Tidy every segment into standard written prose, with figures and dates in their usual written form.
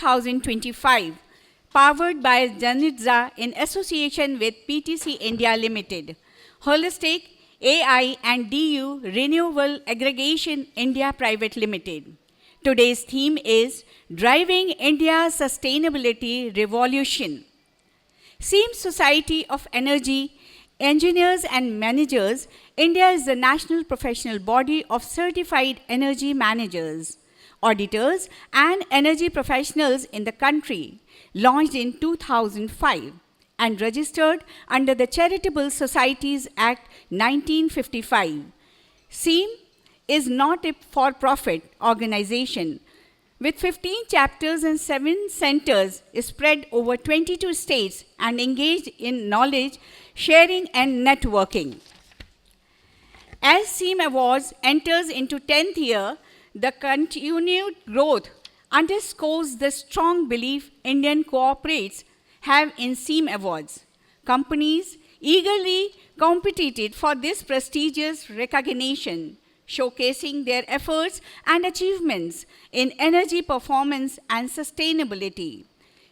2025, powered by JANITZA in association with PTC India Limited, Holistic AI and DU Renewable Aggregation India Private Limited. Today's theme is Driving India's Sustainability Revolution. SEAM Society of Energy Engineers and Managers, India is the national professional body of certified energy managers, auditors, and energy professionals in the country, launched in 2005 and registered under the Charitable Societies Act 1955. SEAM is not a for-profit organization with 15 chapters and 7 centers spread over 22 states and engaged in knowledge sharing and networking. As SEAM Awards enters into 10th year, the continued growth underscores the strong belief Indian corporates have in SEAM Awards. Companies eagerly competed for this prestigious recognition, showcasing their efforts and achievements in energy performance and sustainability.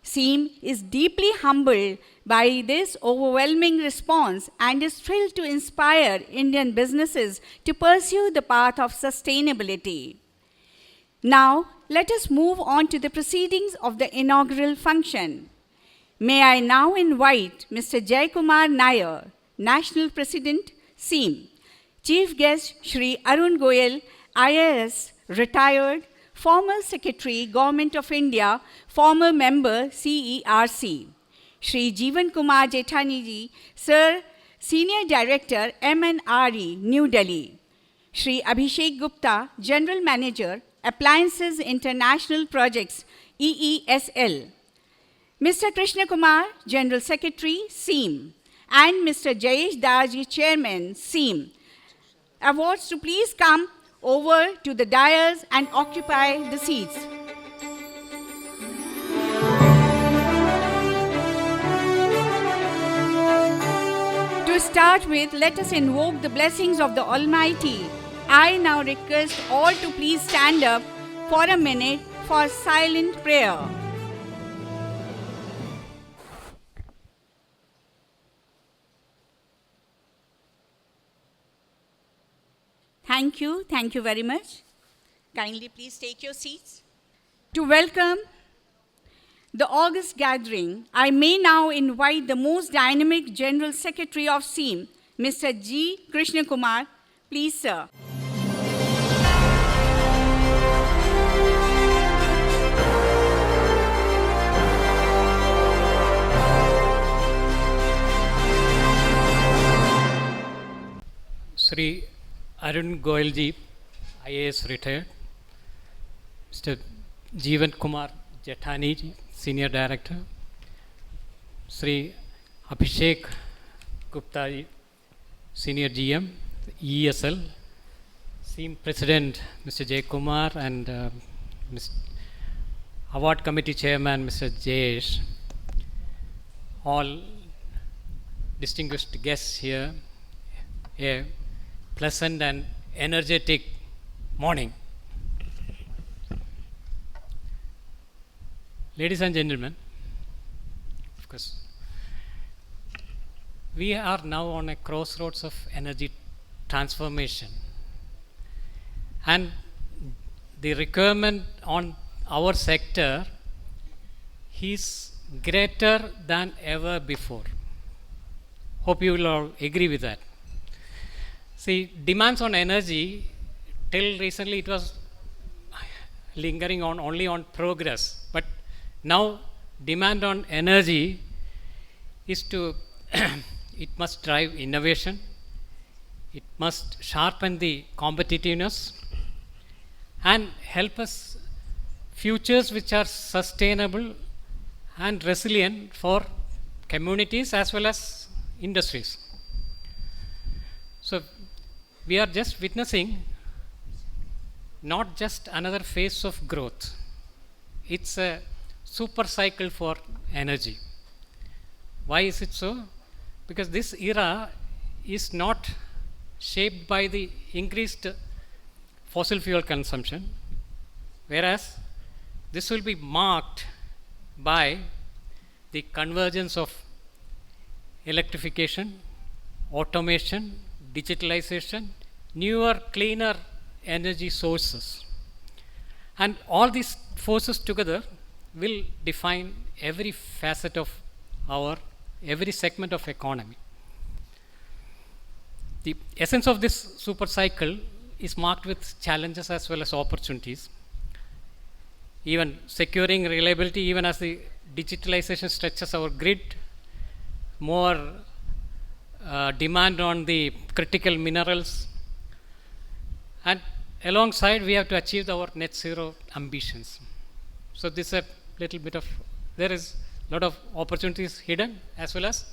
SEAM is deeply humbled by this overwhelming response and is thrilled to inspire Indian businesses to pursue the path of sustainability. Now, let us move on to the proceedings of the inaugural function. May I now invite Mr. Jaikumar Nair, National President, SEAM, Chief Guest Shri Arun Goyal, IAS, retired, former Secretary, Government of India, former member, CERC, Shri Jeevan Kumar Jethani ji, Sir, Senior Director, MNRE, New Delhi, Shri Abhishek Gupta, General Manager, Appliances International Projects, EESL, Mr. Krishna Kumar, General Secretary, SEAM, and Mr. Jayesh Daji, Chairman, SEAM. Awards to please come over to the dais and occupy the seats. To start with, let us invoke the blessings of the Almighty. I now request all to please stand up for a minute for silent prayer. Thank you very much. Kindly please take your seats. To welcome the August gathering, I may now invite the most dynamic General Secretary of SEAM, Mr. G. Krishna Kumar. Please, sir. Sri Arun Goyal ji, IAS retired, Mr. Jeevan Kumar Jethani ji, Senior Director, Sri Abhishek Gupta ji, Senior GM, ESL, SEAM President Mr. Jay Kumar and Award Committee Chairman Mr. Jayesh, all distinguished guests here, a pleasant and energetic morning. Ladies and gentlemen, of course, we are now on a crossroads of energy transformation, and the requirement on our sector is greater than ever before. Hope you will all agree with that. See, demands on energy, till recently it was lingering on only on progress, but now demand on energy is to it must drive innovation, it must sharpen the competitiveness and help us futures which are sustainable and resilient for communities as well as industries. So we are just witnessing not just another phase of growth, it's a super cycle for energy. Why is it so? Because this era is not shaped by the increased fossil fuel consumption, whereas this will be marked by the convergence of electrification, automation, digitalization, newer, cleaner energy sources. And all these forces together will define every facet of every segment of economy. The essence of this super cycle is marked with challenges as well as opportunities. Even securing reliability, even as the digitalization stretches our grid, more demand on the critical minerals, and alongside we have to achieve our net zero ambitions. So this is a little bit of, there is a lot of opportunities hidden as well as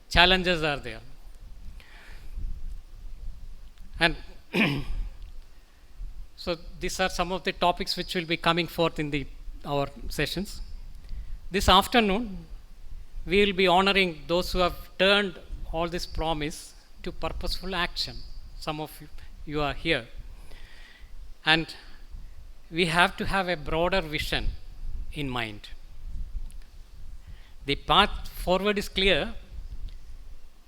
challenges are there. And so these are some of the topics which will be coming forth in our sessions. This afternoon, we will be honoring those who have turned all this promise to purposeful action. Some of you are here. And we have to have a broader vision in mind. The path forward is clear,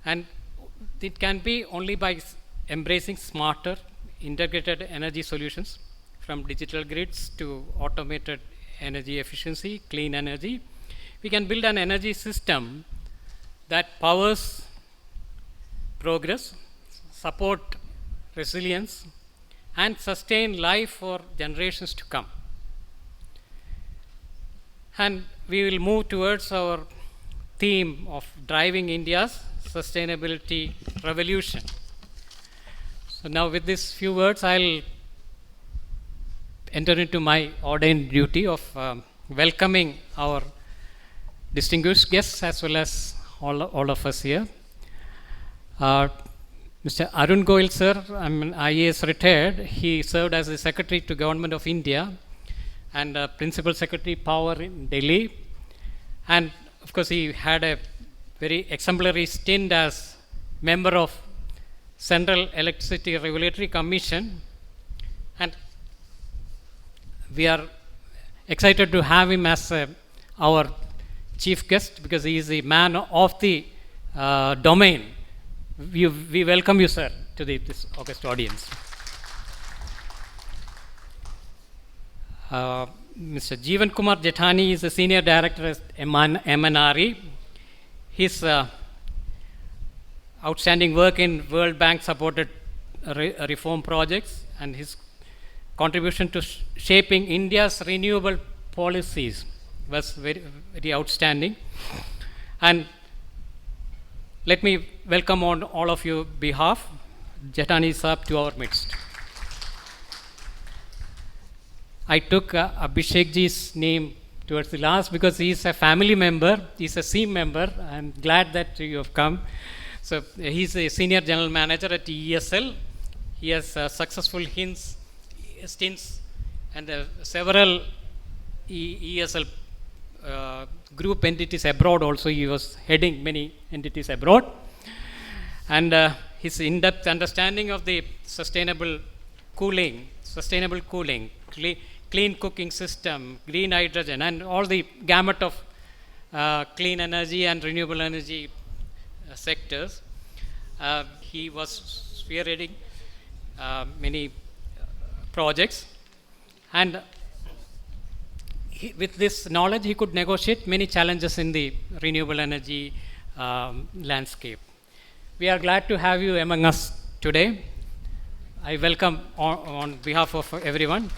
and it can be only by embracing smarter, integrated energy solutions, from digital grids to automated energy efficiency, clean energy. We can build an energy system that powers progress, support resilience, and sustain life for generations to come. And we will move towards our theme of driving India's sustainability revolution. So now with these few words, I'll enter into my ordained duty of welcoming our distinguished guests as well as all of us here. Mr. Arun Goyal sir, I'm an IAS retired. He served as the Secretary to Government of India and Principal Secretary Power in Delhi. And of course, he had a very exemplary stint as member of Central Electricity Regulatory Commission. And we are excited to have him as our chief guest because he is the man of the domain. We welcome you, sir, to this august audience. Mr. Jeevan Kumar Jethani is the Senior Director at MNRE. His outstanding work in World Bank supported reform projects and his contribution to shaping India's renewable policies was very, very outstanding. And let me welcome on all of you behalf Jethani Saab to our midst. I took Abhishek ji's name towards the last because he is a family member, he is a SEAM member. I'm glad that you have come. So he's a Senior General Manager at ESL. He has successful stints and several ESL group entities abroad also. He was heading many entities abroad. And his in-depth understanding of the sustainable cooling, clean cooking system, green hydrogen, and all the gamut of clean energy and renewable energy sectors. He was spearheading many projects, and with this knowledge he could negotiate many challenges in the renewable energy landscape. We are glad to have you among us today. I welcome on behalf of everyone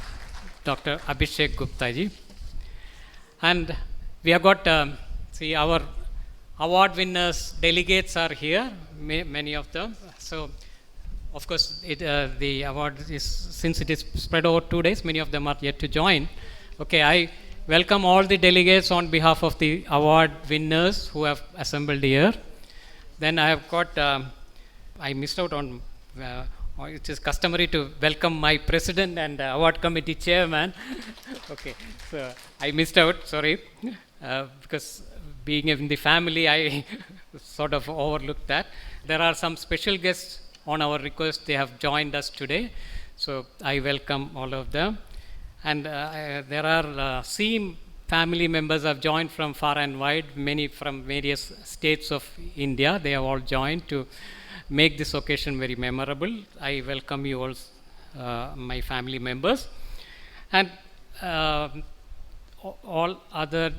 Dr. Abhishek Gupta ji. And we have got our award winners, delegates are here, many of them. So of course the award is, since it is spread over 2 days, many of them are yet to join. Okay, I welcome all the delegates on behalf of the award winners who have assembled here. Then I have got, I missed out on, it is customary to welcome my president and award committee chairman. Okay, so I missed out, sorry, because being in the family, I sort of overlooked that. There are some special guests on our request, they have joined us today. So I welcome all of them. And there are SEAM family members have joined from far and wide, many from various states of India. They have all joined to make this occasion very memorable. I welcome you all, my family members. And all other,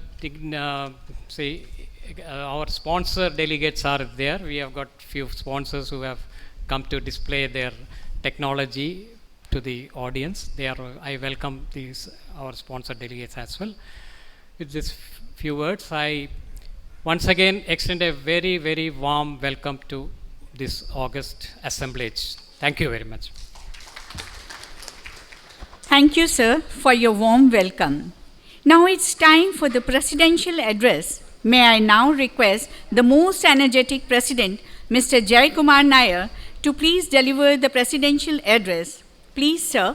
our sponsor delegates are there. We have got few sponsors who have come to display their technology to the audience. I welcome these our sponsor delegates as well. With these few words, I once again extend a very, very warm welcome to this August assemblage. Thank you very much. Thank you, sir, for your warm welcome. Now it's time for the presidential address. May I now request the most energetic president, Mr. Jai Kumar Nair, to please deliver the presidential address. Please, sir.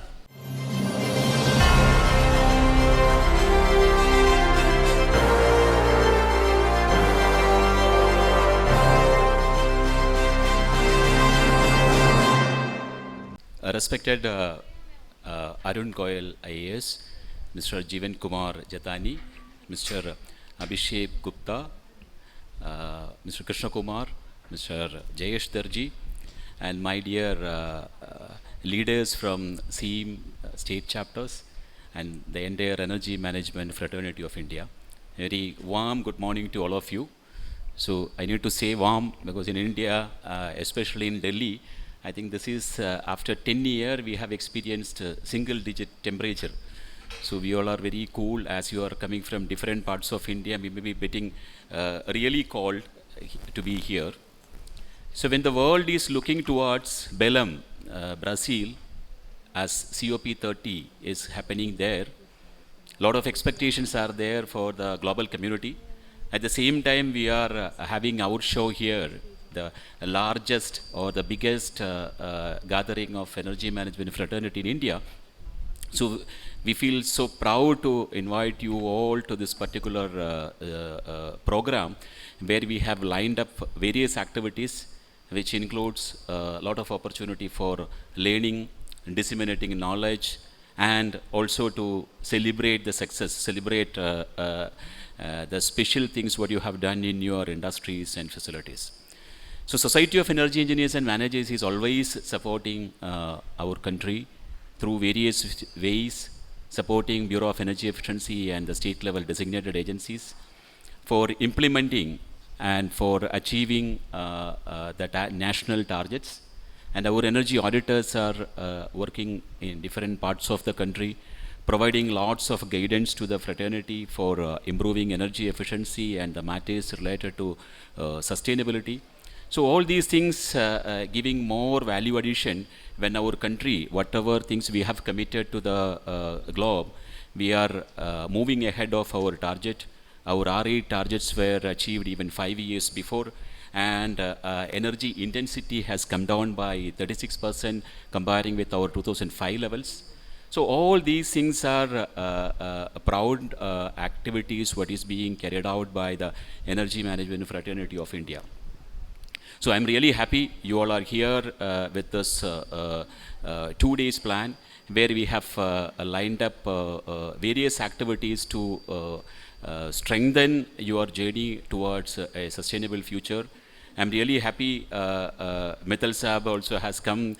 Respected Arun Goyal IAS, Mr. Jeevan Kumar Jatani, Mr. Abhishek Gupta, Mr. Krishna Kumar, Mr. Jayesh Darji, and my dear leaders from SEAM state chapters and the entire Energy Management Fraternity of India. Very warm good morning to all of you. So I need to say warm because in India, especially in Delhi, I think this is after 10 years we have experienced single digit temperature. So we all are very cool as you are coming from different parts of India. We may be getting really cold to be here. So when the world is looking towards Belém, Brazil, as COP30 is happening there, a lot of expectations are there for the global community. At the same time, we are having our show here, the largest or the biggest gathering of energy management fraternity in India. So we feel so proud to invite you all to this particular program where we have lined up various activities which includes a lot of opportunity for learning, disseminating knowledge, and also to celebrate the success, celebrate the special things what you have done in your industries and facilities. So Society of Energy Engineers and Managers is always supporting our country through various ways, supporting Bureau of Energy Efficiency and the state level designated agencies for implementing and for achieving the national targets. And our energy auditors are working in different parts of the country, providing lots of guidance to the fraternity for improving energy efficiency and the matters related to sustainability. So all these things giving more value addition when our country, whatever things we have committed to the globe, we are moving ahead of our target. Our R8 targets were achieved even 5 years before, and energy intensity has come down by 36% comparing with our 2005 levels. So all these things are proud activities what is being carried out by the Energy Management Fraternity of India. So I'm really happy you all are here with this 2 days plan where we have lined up various activities to strengthen your journey towards a sustainable future. I'm really happy Mithal Saab also has come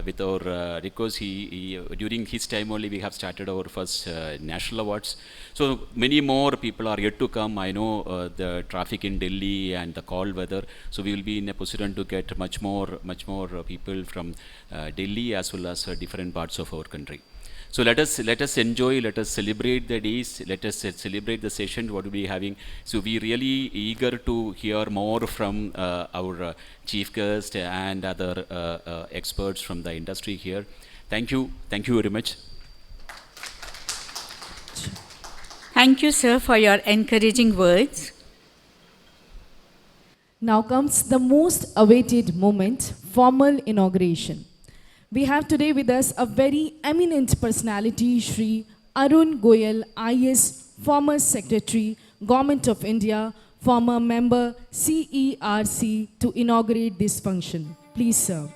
with our request. During his time only we have started our first national awards. So many more people are yet to come. I know the traffic in Delhi and the cold weather. So we will be in a position to get much more people from Delhi as well as different parts of our country. So let us enjoy, let us celebrate the days, let us celebrate the session what we'll be having. So we really eager to hear more from our chief guest and other experts from the industry here. Thank you very much. Thank you, sir, for your encouraging words. Now comes the most awaited moment, formal inauguration. We have today with us a very eminent personality, Shri Arun Goyal, IS, former Secretary, Government of India, former member, CERC, to inaugurate this function. Please, sir.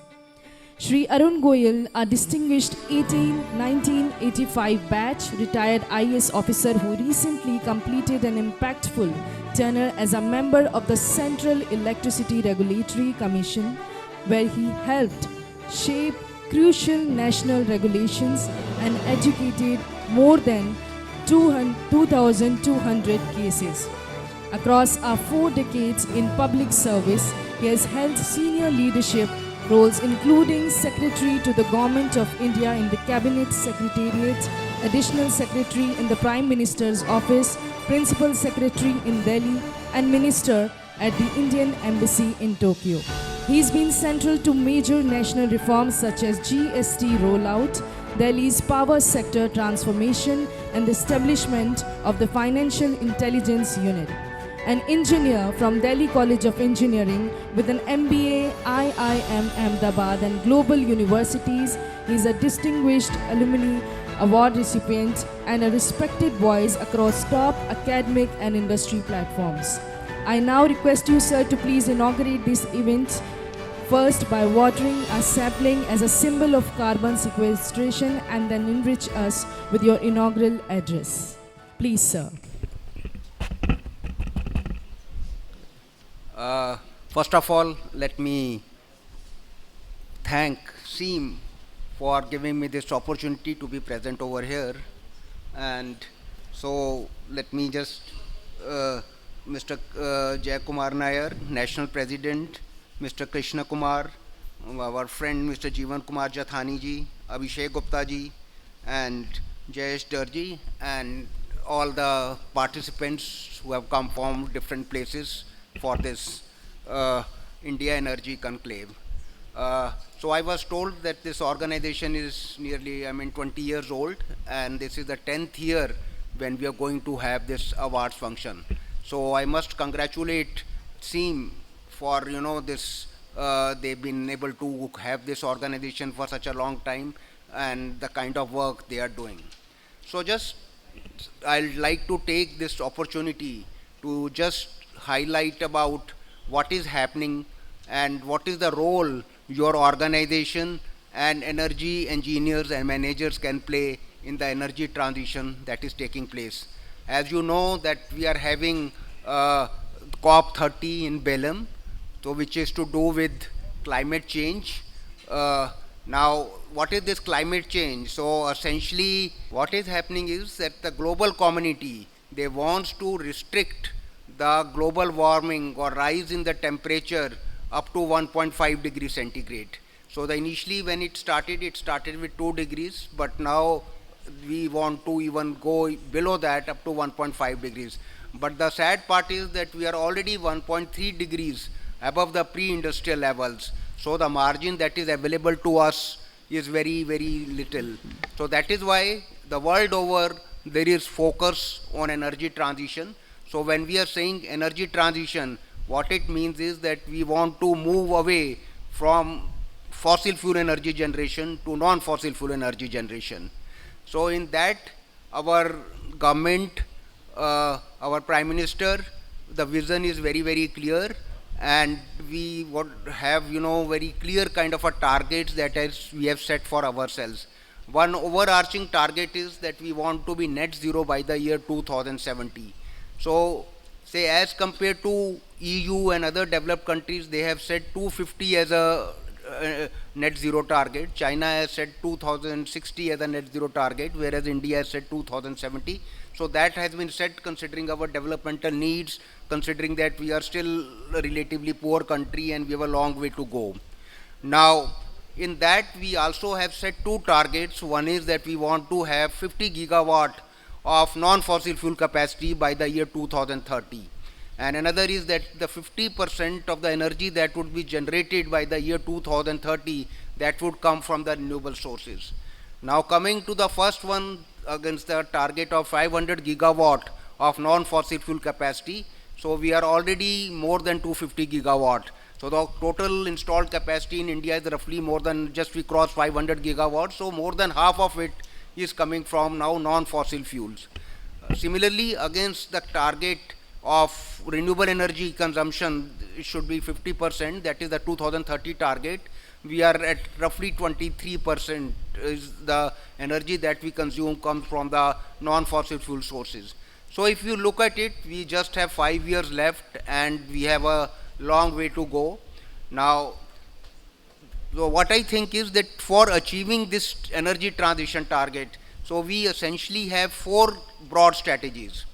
Shri Arun Goyal, a distinguished 1985 batch retired IAS officer who recently completed an impactful tenure as a member of the Central Electricity Regulatory Commission, where he helped shape crucial national regulations and educated more than 2,200 cases. Across our 4 decades in public service, he has held senior leadership roles including Secretary to the Government of India in the Cabinet Secretariat, Additional Secretary in the Prime Minister's Office, Principal Secretary in Delhi, and Minister at the Indian Embassy in Tokyo. He's been central to major national reforms such as GST rollout, Delhi's power sector transformation, and the establishment of the Financial Intelligence Unit. An engineer from Delhi College of Engineering with an MBA, IIM Ahmedabad and global universities, he is a distinguished alumni award recipient and a respected voice across top academic and industry platforms. I now request you, sir, to please inaugurate this event first by watering a sapling as a symbol of carbon sequestration and then enrich us with your inaugural address. Please, sir. First of all, let me thank SEAM for giving me this opportunity to be present over here. And so let me just, Mr. Jay Kumar Nair, National President, Mr. Krishna Kumar, our friend Mr. Jeevan Kumar Jathani ji, Abhishek Gupta ji, and Jayesh Darji, and all the participants who have come from different places for this India Energy Conclave. So I was told that this organization is nearly, 20 years old, and this is the 10th year when we are going to have this awards function. So I must congratulate SEAM for, this, they've been able to have this organization for such a long time and the kind of work they are doing. So just, I'd like to take this opportunity to just highlight about what is happening and what is the role your organization and energy engineers and managers can play in the energy transition that is taking place. As you know that we are having COP30 in Belem, so which is to do with climate change. Now, what is this climate change? So essentially what is happening is that the global community, they want to restrict the global warming or rise in the temperature up to 1.5 degrees centigrade. So initially when it started with 2 degrees, but now we want to even go below that up to 1.5 degrees. But the sad part is that we are already 1.3 degrees above the pre-industrial levels. So the margin that is available to us is very, very little. So that is why the world over there is focus on energy transition. So when we are saying energy transition, what it means is that we want to move away from fossil fuel energy generation to non-fossil fuel energy generation. So in that, our government, our Prime Minister, the vision is very, very clear, and we would have, very clear kind of a targets that we have set for ourselves. One overarching target is that we want to be net zero by the year 2070. So, say as compared to EU and other developed countries, they have set 250 as a net zero target. China has set 2060 as a net zero target, whereas India has set 2070. So that has been set considering our developmental needs, considering that we are still a relatively poor country and we have a long way to go. Now, in that we also have set 2 targets. One is that we want to have 50 gigawatt of non-fossil fuel capacity by the year 2030. And another is that the 50% of the energy that would be generated by the year 2030, that would come from the renewable sources. Now coming to the first one, against the target of 500 gigawatt of non-fossil fuel capacity, so we are already more than 250 gigawatt. So the total installed capacity in India is roughly more than, just we crossed 500 gigawatts, so more than half of it is coming from now non-fossil fuels. Similarly, against the target of renewable energy consumption, it should be 50%, that is the 2030 target. we are at roughly 23% is the energy that we consume comes from the non-fossil fuel sources. So if you look at it, we just have 5 years left and we have a long way to go. Now, so what I think is that for achieving this energy transition target, so we essentially have 4 broad strategies.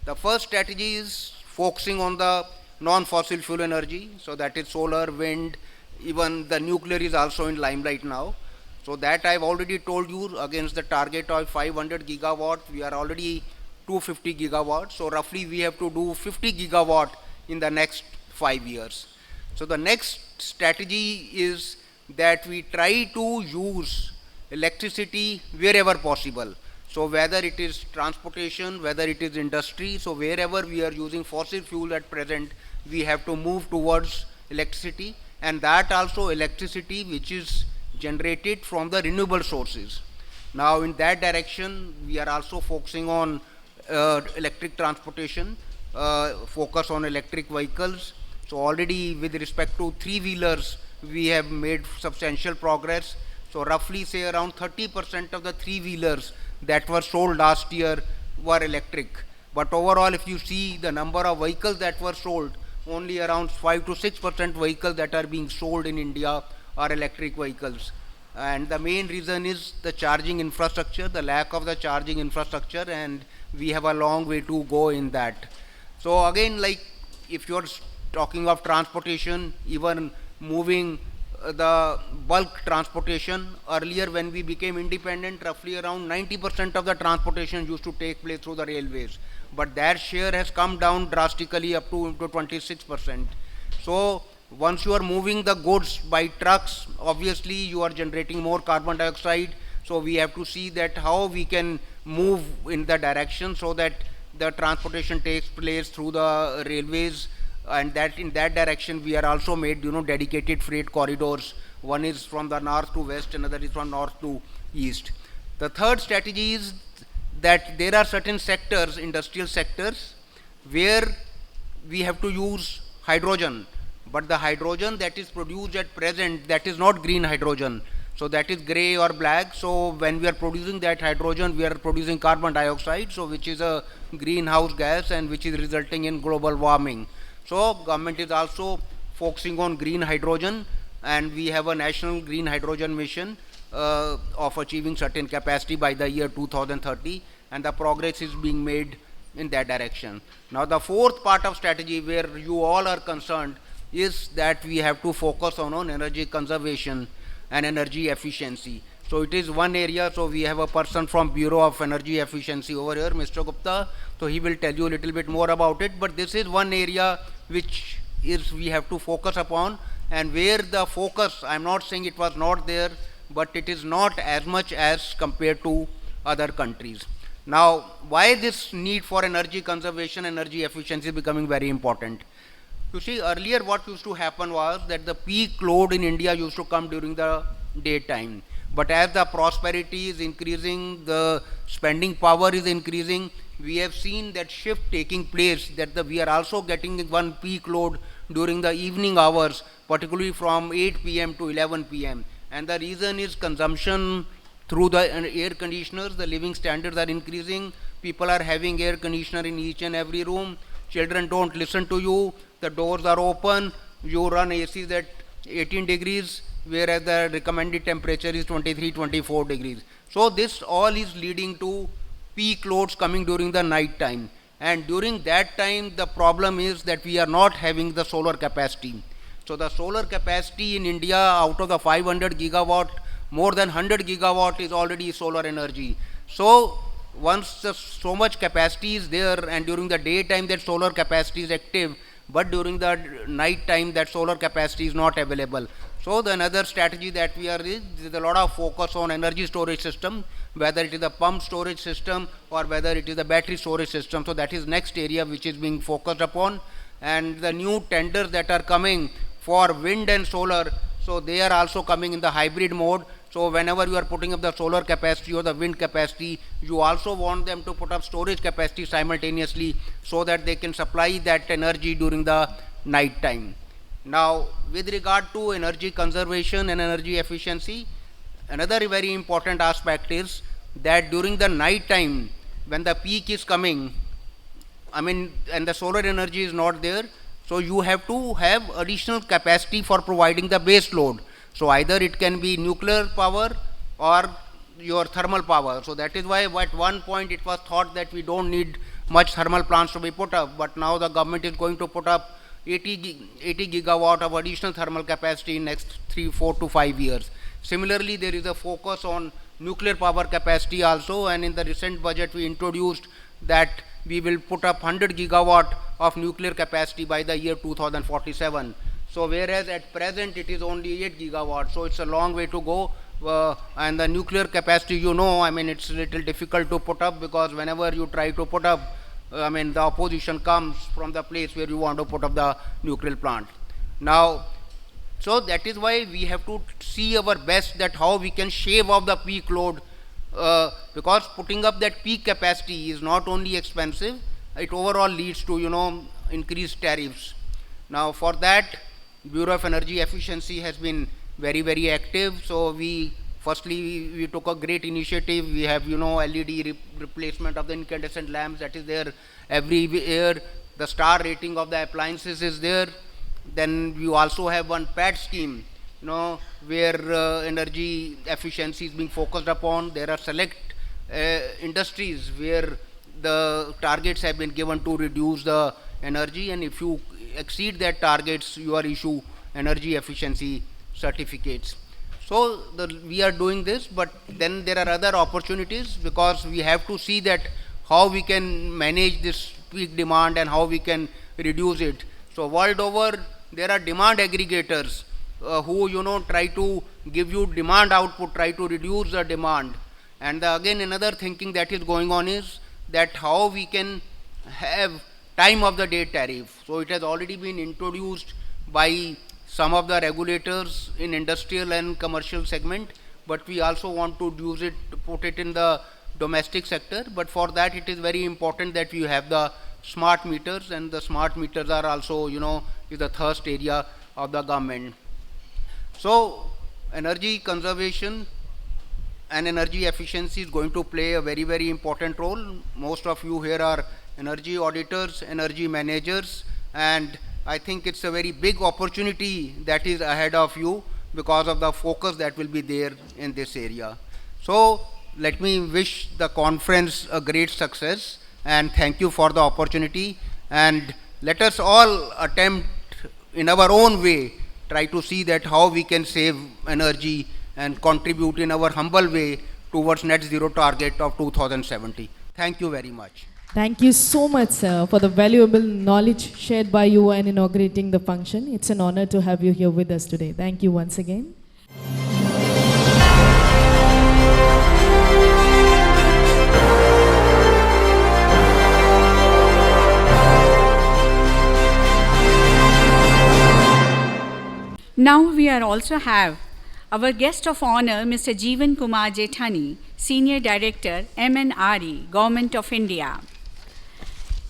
The first strategy is focusing on the non-fossil fuel energy, so that is solar, wind, even the nuclear is also in limelight now. So that I've already told you, against the target of 500 gigawatt, we are already 250 gigawatts. So roughly we have to do 50 gigawatt in the next 5 years. So the next strategy is that we try to use electricity wherever possible. So whether it is transportation, whether it is industry, so wherever we are using fossil fuel at present, we have to move towards electricity, and that also electricity which is generated from the renewable sources. Now in that direction, we are also focusing on electric transportation, focus on electric vehicles. So already with respect to 3-wheelers, we have made substantial progress. So roughly say around 30% of the 3-wheelers that were sold last year were electric. But overall, if you see the number of vehicles that were sold, only around 5 to 6% vehicles that are being sold in India are electric vehicles. And the main reason is the charging infrastructure, the lack of the charging infrastructure, and we have a long way to go in that. So again, like if you're talking of transportation, even moving the bulk transportation, earlier when we became independent, roughly around 90% of the transportation used to take place through the railways. But that share has come down drastically up to 26%. So once you are moving the goods by trucks, obviously you are generating more carbon dioxide. So we have to see that how we can move in the direction so that the transportation takes place through the railways, and that in that direction we are also made dedicated freight corridors. One is from the north to west, another is from north to east. The third strategy is that there are certain sectors, industrial sectors, where we have to use hydrogen, but the hydrogen that is produced at present, that is not green hydrogen, so that is grey or black. So when we are producing that hydrogen, we are producing carbon dioxide, so which is a greenhouse gas and which is resulting in global warming. So government is also focusing on green hydrogen, and we have a national green hydrogen mission of achieving certain capacity by the year 2030, and the progress is being made in that direction. Now the fourth part of strategy where you all are concerned is that we have to focus on energy conservation and energy efficiency. So it is one area. So we have a person from Bureau of Energy Efficiency over here, Mr. Gupta. So he will tell you a little bit more about it. But this is one area which is we have to focus upon, and where the focus, I am not saying it was not there, but it is not as much as compared to other countries. Now, why this need for energy conservation, energy efficiency is becoming very important? You see, earlier what used to happen was that the peak load in India used to come during the daytime. But as the prosperity is increasing, the spending power is increasing, we have seen that shift taking place, that we are also getting one peak load during the evening hours, particularly from 8 p.m. to 11 p.m. And the reason is consumption through the air conditioners, the living standards are increasing, people are having air conditioner in each and every room, children don't listen to you, the doors are open, you run ACs at 18 degrees, whereas the recommended temperature is 23, 24 degrees. So this all is leading to peak loads coming during the night time. And during that time, the problem is that we are not having the solar capacity. So the solar capacity in India, out of the 500 gigawatt, more than 100 gigawatt is already solar energy. So once so much capacity is there, and during the daytime that solar capacity is active, but during the night time that solar capacity is not available. So the another strategy that we are is a lot of focus on energy storage system, whether it is a pump storage system or whether it is a battery storage system. So that is next area which is being focused upon. And the new tenders that are coming for wind and solar, so they are also coming in the hybrid mode. So whenever you are putting up the solar capacity or the wind capacity, you also want them to put up storage capacity simultaneously so that they can supply that energy during the night time. Now, with regard to energy conservation and energy efficiency, another very important aspect is that during the night time, when the peak is coming, I mean, and the solar energy is not there, so you have to have additional capacity for providing the base load. So either it can be nuclear power or your thermal power. So that is why at one point it was thought that we don't need much thermal plants to be put up, but now the government is going to put up 80 gigawatt of additional thermal capacity in next 3, 4 to 5 years. Similarly, there is a focus on nuclear power capacity also, and in the recent budget we introduced that we will put up 100 gigawatt of nuclear capacity by the year 2047. So whereas at present it is only 8 gigawatt, so it's a long way to go. And the nuclear capacity, you know, I mean, it's a little difficult to put up, because whenever you try to put up, I mean, the opposition comes from the place where you want to put up the nuclear plant. Now, so that is why we have to see our best that how we can shave off the peak load, because putting up that peak capacity is not only expensive, it overall leads to, you know, increased tariffs. Now, for that, Bureau of Energy Efficiency has been very active. So we firstly we took a great initiative. We have, you know, LED replacement of the incandescent lamps, that is there every year. The star rating of the appliances is there. Then we also have one PAT scheme, you know, where energy efficiency is being focused upon. There are select industries where the targets have been given to reduce the energy, and if you exceed that targets, you are issue energy efficiency certificates. So we are doing this, but then there are other opportunities, because we have to see that how we can manage this peak demand and how we can reduce it. So world over, there are demand aggregators who, you know, try to give you demand output, try to reduce the demand. And again, another thinking that is going on is that how we can have time of the day tariff. So it has already been introduced by some of the regulators in industrial and commercial segment, but we also want to use it, to put it in the domestic sector. But for that, it is very important that we have the smart meters, and the smart meters are also, you know, is the thirst area of the government. So energy conservation and energy efficiency is going to play a very important role. Most of you here are energy auditors, energy managers, and I think it's a very big opportunity that is ahead of you because of the focus that will be there in this area. So let me wish the conference a great success, and thank you for the opportunity, and let us all attempt in our own way, try to see that how we can save energy and contribute in our humble way towards net zero target of 2070. Thank you very much. Thank you so much, sir, for the valuable knowledge shared by you and inaugurating the function. It's an honor to have you here with us today. Thank you once again. Now we are also have our guest of honor, Mr. Jeevan Kumar Jethani, Senior Director, MNRE, Government of India.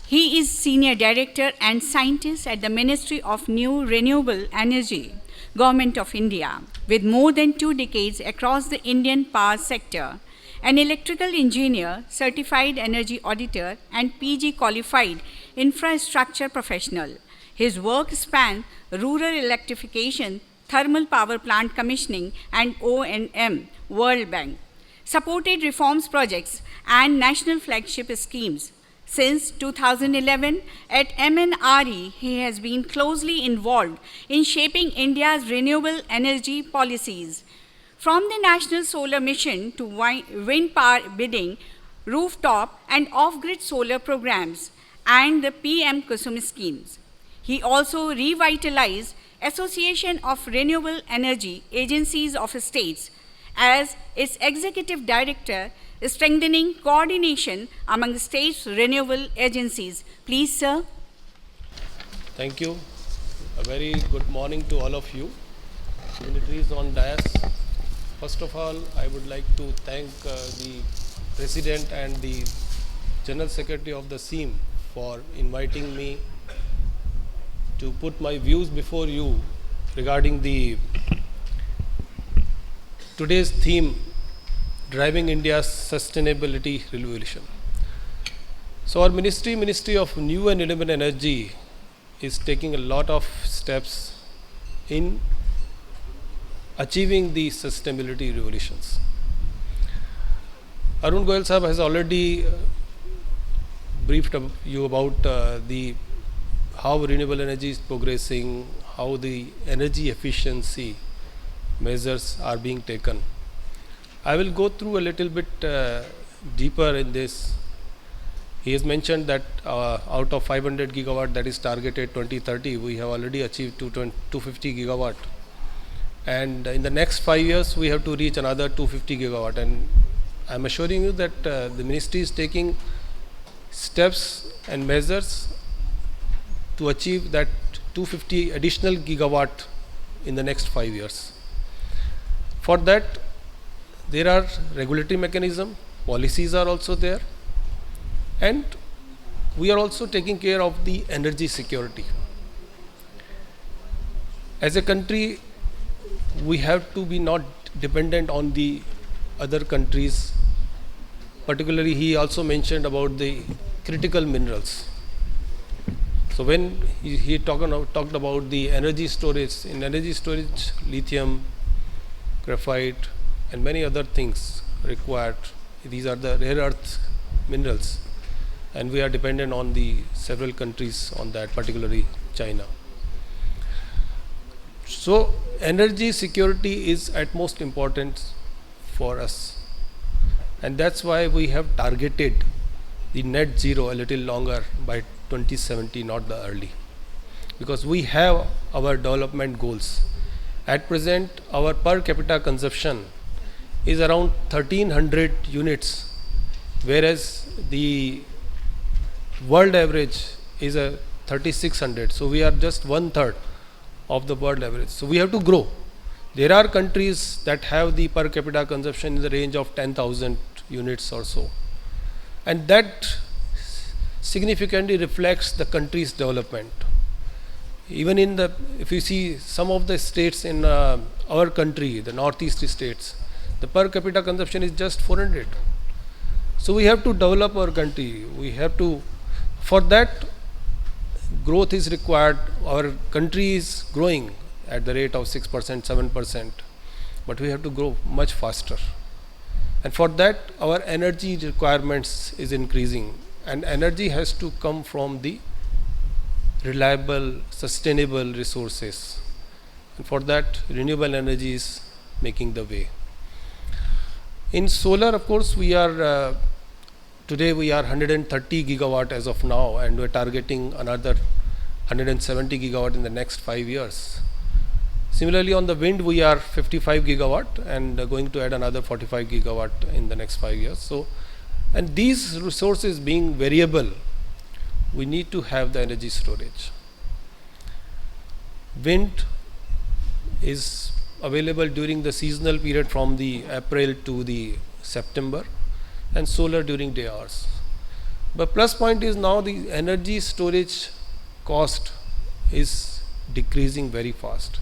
He is Senior Director and Scientist at the Ministry of New Renewable Energy, Government of India, with more than 2 decades across the Indian power sector, an electrical engineer, certified energy auditor, and PG qualified infrastructure professional. His work spans rural electrification, thermal power plant commissioning, and O&M, World Bank, supported reforms projects and national flagship schemes. Since 2011, at MNRE, he has been closely involved in shaping India's renewable energy policies. From the National Solar Mission to wind power bidding, rooftop and off-grid solar programs, and the PM Kusum schemes. He also revitalized Association of Renewable Energy Agencies of States as its executive director, strengthening coordination among the states' renewable agencies. Please, sir. Thank you. A very good morning to all of you. Dignitaries on dais. First of all, I would like to thank the President and the General Secretary of the SEAM for inviting me to put my views before you regarding the today's theme, driving India's sustainability revolution. So our Ministry of New and Renewable Energy is taking a lot of steps in achieving the sustainability revolutions. Arun Goyal Sahab has already briefed you about the how renewable energy is progressing, how the energy efficiency measures are being taken. I will go through a little bit deeper in this. He has mentioned that out of 500 gigawatt that is targeted 2030, we have already achieved 250 gigawatt. And in the next 5 years, we have to reach another 250 gigawatt. And I'm assuring you that the ministry is taking steps and measures to achieve that 250 additional gigawatt in the next 5 years. For that, there are regulatory mechanism, policies are also there, and we are also taking care of the energy security. As a country, we have to be not dependent on the other countries. Particularly, he also mentioned about the critical minerals. So when he talked about the energy storage, in energy storage, lithium, graphite, and many other things required. These are the rare earth minerals, and we are dependent on the several countries on that, particularly China. So energy security is at most important for us, and that's why we have targeted the net zero a little longer by 2070, not the early, because we have our development goals. At present, our per capita consumption is around 1300 units, whereas the world average is a 3600. So we are just 1/3 of the world average. So we have to grow. There are countries that have the per capita consumption in the range of 10,000 units or so, and that significantly reflects the country's development. Even in the, if you see some of the states in our country, the northeast states, the per capita consumption is just 400. So we have to develop our country. We have to, for that, growth is required. Our country is growing at the rate of 6%, 7%, but we have to grow much faster. And for that, our energy requirements is increasing, and energy has to come from the reliable, sustainable resources, and for that, renewable energy is making the way. In solar, of course, we are today we are 130 gigawatt as of now, and we're targeting another 170 gigawatt in the next 5 years. Similarly, on the wind, we are 55 gigawatt and going to add another 45 gigawatt in the next 5 years. So, and these resources being variable, we need to have the energy storage. Wind is available during the seasonal period from the April to the September, and solar during day hours. But plus point is now the energy storage cost is decreasing very fast.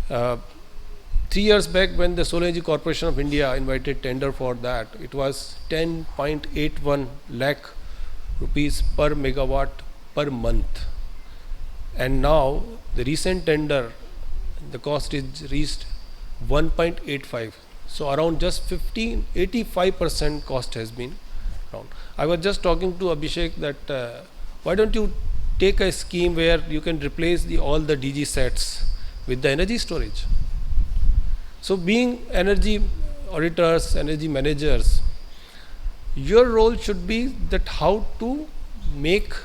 3 years back, when the Solar Energy Corporation of India invited tender for that, it was 10.81 lakh rupees per megawatt per month, and now the recent tender, the cost is reached 1.85. So around just 85% cost has been around. I was just talking to Abhishek that why don't you take a scheme where you can replace all the DG sets with the energy storage. So being energy auditors, energy managers, your role should be that how to make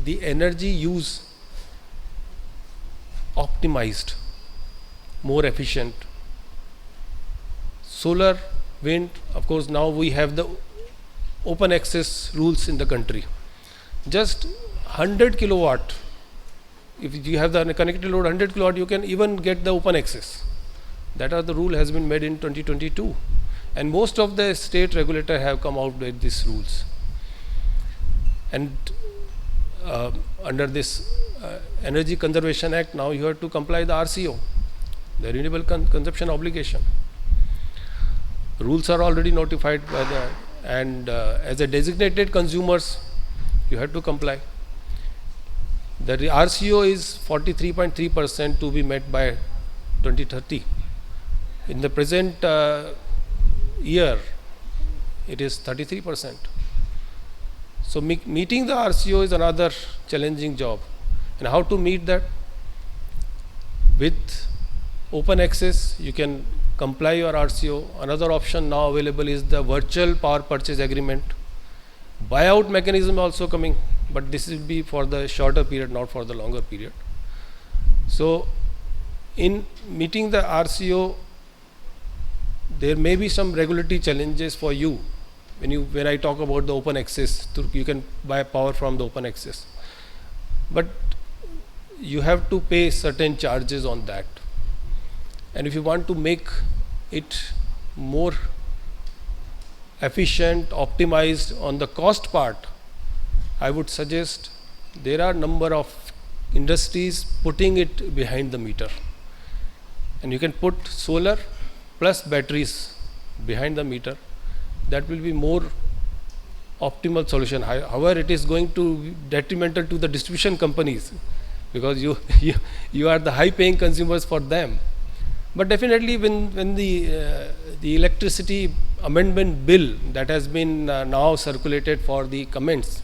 the energy use optimized, more efficient. Solar, wind, of course, now we have the open access rules in the country. Just 100 kilowatt, if you have the connected load 100 kilowatt, you can even get the open access. That are the rule has been made in 2022, and most of the state regulator have come out with these rules. And under this Energy Conservation Act, now you have to comply the RCO, the Renewable Consumption Obligation. Rules are already notified by the, and as a designated consumers, you have to comply. The RCO is 43.3% to be met by 2030. In the present year, it is 33%. So meeting the RCO is another challenging job. And how to meet that? With open access, you can comply your RCO. Another option now available is the virtual power purchase agreement. Buyout mechanism also coming, but this will be for the shorter period, not for the longer period. So in meeting the RCO, there may be some regulatory challenges for you when I talk about the open access. You can buy power from the open access, but you have to pay certain charges on that. And if you want to make it more efficient, optimized on the cost part, I would suggest there are number of industries putting it behind the meter, and you can put solar plus batteries behind the meter. That will be more optimal solution. However, it is going to be detrimental to the distribution companies, because you are the high paying consumers for them. But definitely when the electricity amendment bill that has been now circulated for the comments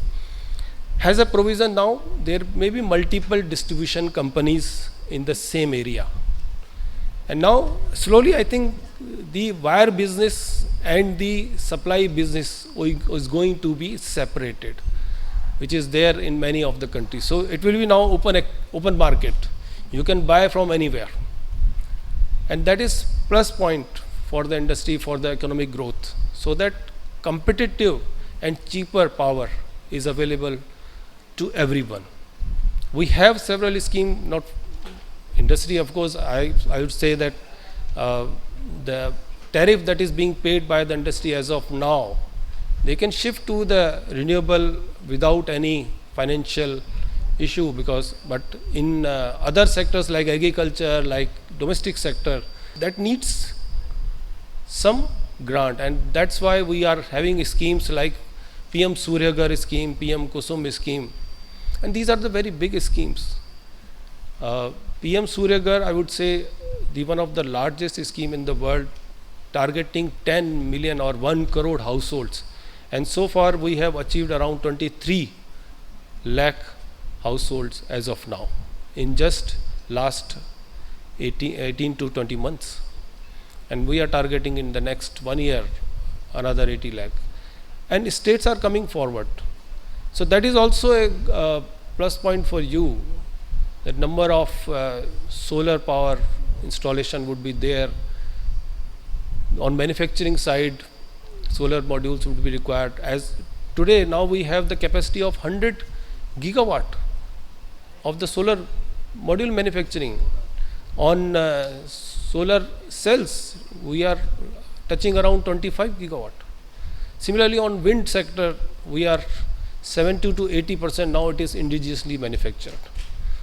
has a provision, now there may be multiple distribution companies in the same area. And now slowly I think the wire business and the supply business is going to be separated, which is there in many of the countries. So it will be now open market. You can buy from anywhere. And that is plus point for the industry, for the economic growth, so that competitive and cheaper power is available to everyone. We have several schemes, not industry, of course. I would say that the tariff that is being paid by the industry as of now, they can shift to the renewable without any financial issue, but in other sectors like agriculture, like domestic sector, that needs some grant, and that's why we are having schemes like PM Surya Ghar scheme, PM Kusum scheme, and these are the very big schemes. PM Surya Ghar, I would say, the one of the largest scheme in the world, targeting 10 million or 1 crore households, and so far we have achieved around 23 lakh households as of now in just last 18 to 20 months, and we are targeting in the next 1 year another 80 lakh, and states are coming forward. So that is also a plus point for you. The number of solar power installation would be there. On manufacturing side, solar modules would be required. As today, now we have the capacity of 100 gigawatt of the solar module manufacturing. On solar cells, we are touching around 25 gigawatt. Similarly, on wind sector, we are 70 to 80% now it is indigenously manufactured.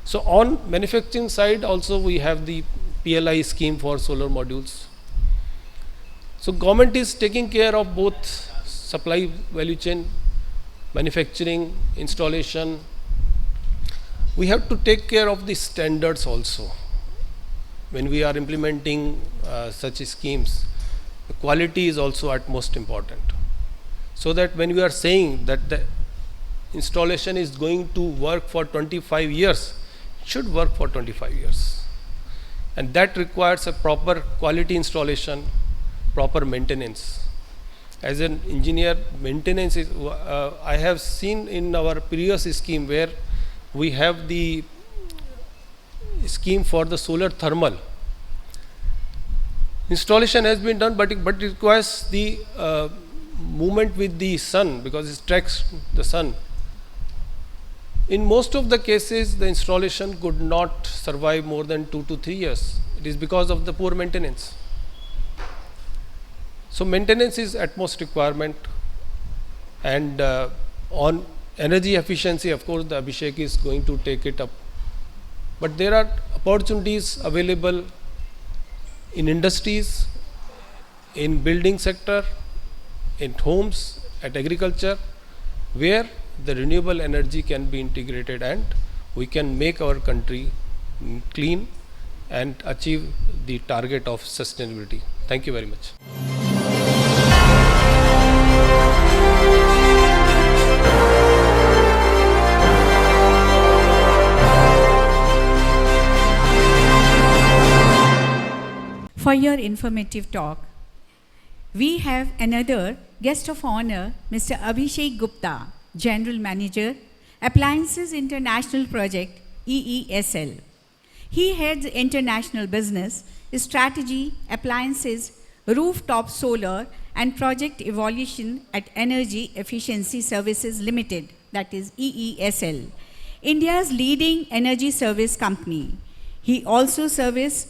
So on manufacturing side also we have the PLI scheme for solar modules. So government is taking care of both supply value chain, manufacturing, installation. We have to take care of the standards also. When we are implementing such schemes, the quality is also at most important. So that when we are saying that the installation is going to work for 25 years, it should work for 25 years. And that requires a proper quality installation, proper maintenance. As an engineer, maintenance is, I have seen in our previous scheme where we have the scheme for the solar thermal. Installation has been done, but it requires the movement with the sun, because it tracks the sun. In most of the cases, the installation could not survive more than 2 to 3 years. It is because of the poor maintenance. So maintenance is utmost requirement, and on energy efficiency, of course, the Abhishek is going to take it up. But there are opportunities available in industries, in building sector, in homes, at agriculture, where the renewable energy can be integrated and we can make our country clean and achieve the target of sustainability. Thank you very much. For your informative talk, we have another guest of honor, Mr. Abhishek Gupta, General Manager, Appliances International Project, EESL. He heads international business, strategy, appliances, rooftop solar, and project evaluation at Energy Efficiency Services Limited, that is EESL, India's leading energy service company. He also serves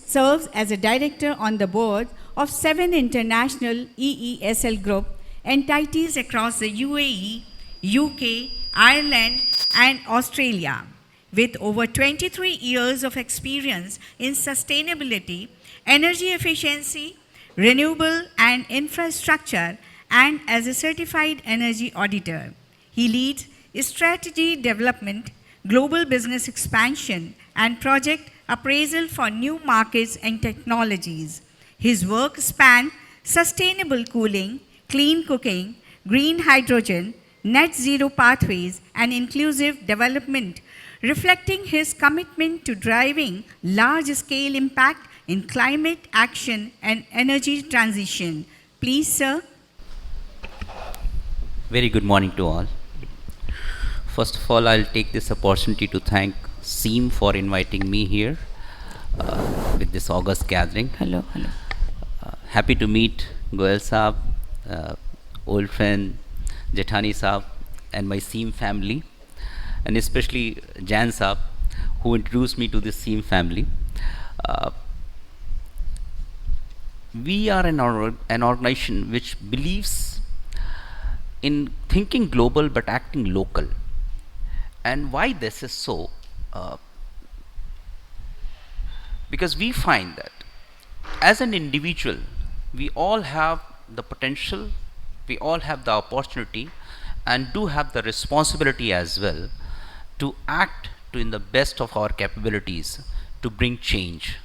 as a director on the board of 7 international EESL group entities across the UAE, UK, Ireland, and Australia. With over 23 years of experience in sustainability, energy efficiency, renewable and infrastructure, and as a certified energy auditor. He leads strategy development, global business expansion, and project appraisal for new markets and technologies. His work spans sustainable cooling, clean cooking, green hydrogen, net zero pathways, and inclusive development, reflecting his commitment to driving large-scale impact in climate action and energy transition. Please, sir. Very good morning to all. First of all, I'll take this opportunity to thank SEAM for inviting me here with this August gathering. Hello. Happy to meet Goel Saab, old friend Jethani Saab, and my SEAM family, and especially Jan Saab, who introduced me to this SEAM family. We are an organization which believes in thinking global but acting local. And why this is so? Because we find that as an individual, we all have the potential, we all have the opportunity, and do have the responsibility as well to act to in the best of our capabilities to bring change.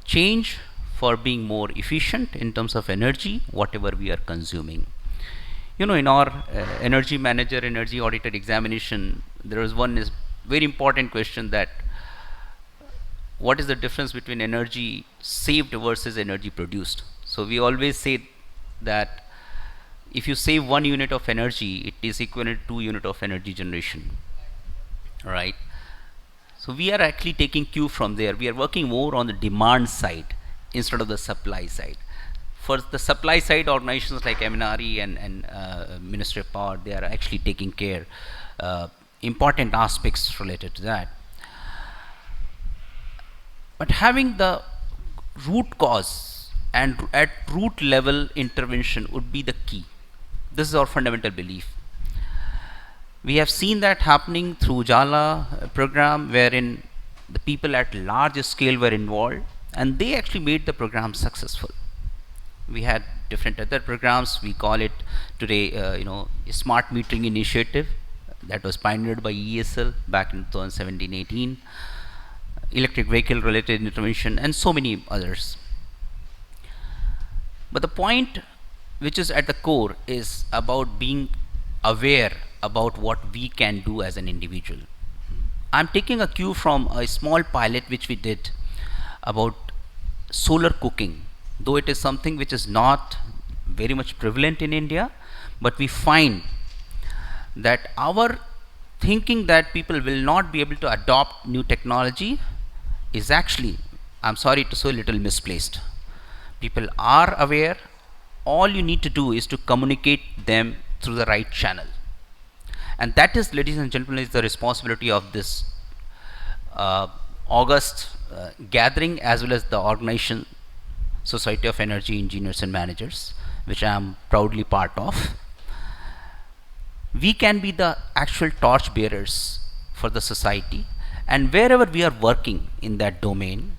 Change for being more efficient in terms of energy, whatever we are consuming. You know, in our energy manager, energy auditor examination, there was one is very important question that what is the difference between energy saved versus energy produced? So we always say that if you save 1 unit of energy, it is equivalent to 2 unit of energy generation, right? So we are actually taking cue from there. We are working more on the demand side instead of the supply side. For the supply side, organizations like MNRE and Ministry of Power, they are actually taking care important aspects related to that. But having the root cause and at root level intervention would be the key. This is our fundamental belief. We have seen that happening through Jala program, wherein the people at large scale were involved and they actually made the program successful. We had different other programs. We call it today, smart metering initiative that was pioneered by ESL back in 2017-18, electric vehicle related intervention, and so many others. But the point which is at the core is about being aware about what we can do as an individual. I'm taking a cue from a small pilot which we did about solar cooking, though it is something which is not very much prevalent in India, but we find that our thinking that people will not be able to adopt new technology is actually, I'm sorry to say, a little misplaced. People are aware. All you need to do is to communicate them through the right channel. And that is, ladies and gentlemen, is the responsibility of this August gathering, as well as the organization Society of Energy Engineers and Managers, which I am proudly part of. we can be the actual torch bearers for the society, and wherever we are working in that domain,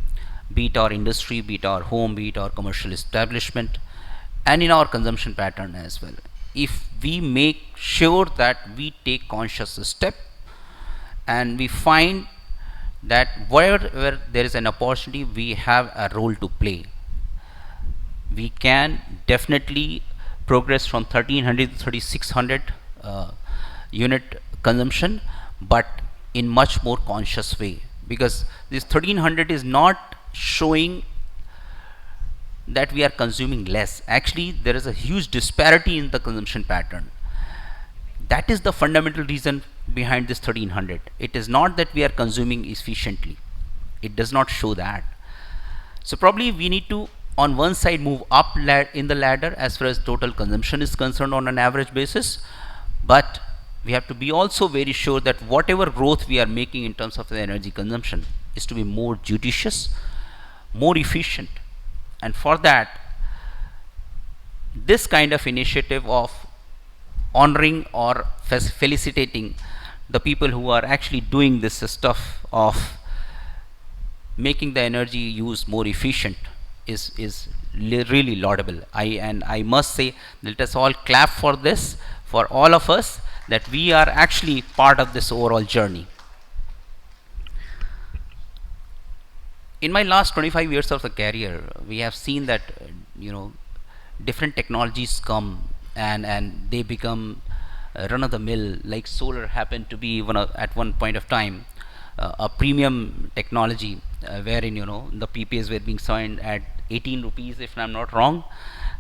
be it our industry, be it our home, be it our commercial establishment, and in our consumption pattern as well. If we make sure that we take conscious step and we find that wherever there is an opportunity, we have a role to play, we can definitely progress from 1300 to 3600 unit consumption, but in much more conscious way, because this 1300 is not showing that we are consuming less. Actually, there is a huge disparity in the consumption pattern. That is the fundamental reason behind this 1300. It is not that we are consuming efficiently. It does not show that. So probably we need to, on one side, move up in the ladder as far as total consumption is concerned on an average basis, but we have to be also very sure that whatever growth we are making in terms of the energy consumption is to be more judicious, more efficient. And for that, this kind of initiative of honoring or felicitating the people who are actually doing this stuff of making the energy use more efficient is really laudable. I must say, let us all clap for this, for all of us, that we are actually part of this overall journey. In my last 25 years of the career, we have seen that different technologies come and they become run of the mill. Like solar happened to be at one point of time a premium technology, wherein the PPAs were being signed at 18 rupees, if I'm not wrong,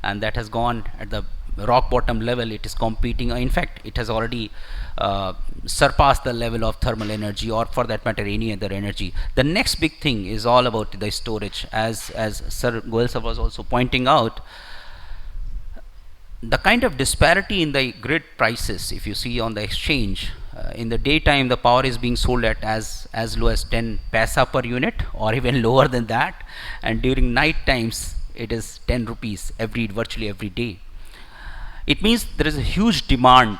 and that has gone at the rock bottom level. It is competing, in fact it has already surpassed the level of thermal energy, or for that matter any other energy. The next big thing is all about the storage. As Sir Goyal sir was also pointing out, the kind of disparity in the grid prices, if you see on the exchange, in the daytime the power is being sold at as low as 10 paisa per unit, or even lower than that, and during night times it is 10 rupees virtually every day. It means there is a huge demand,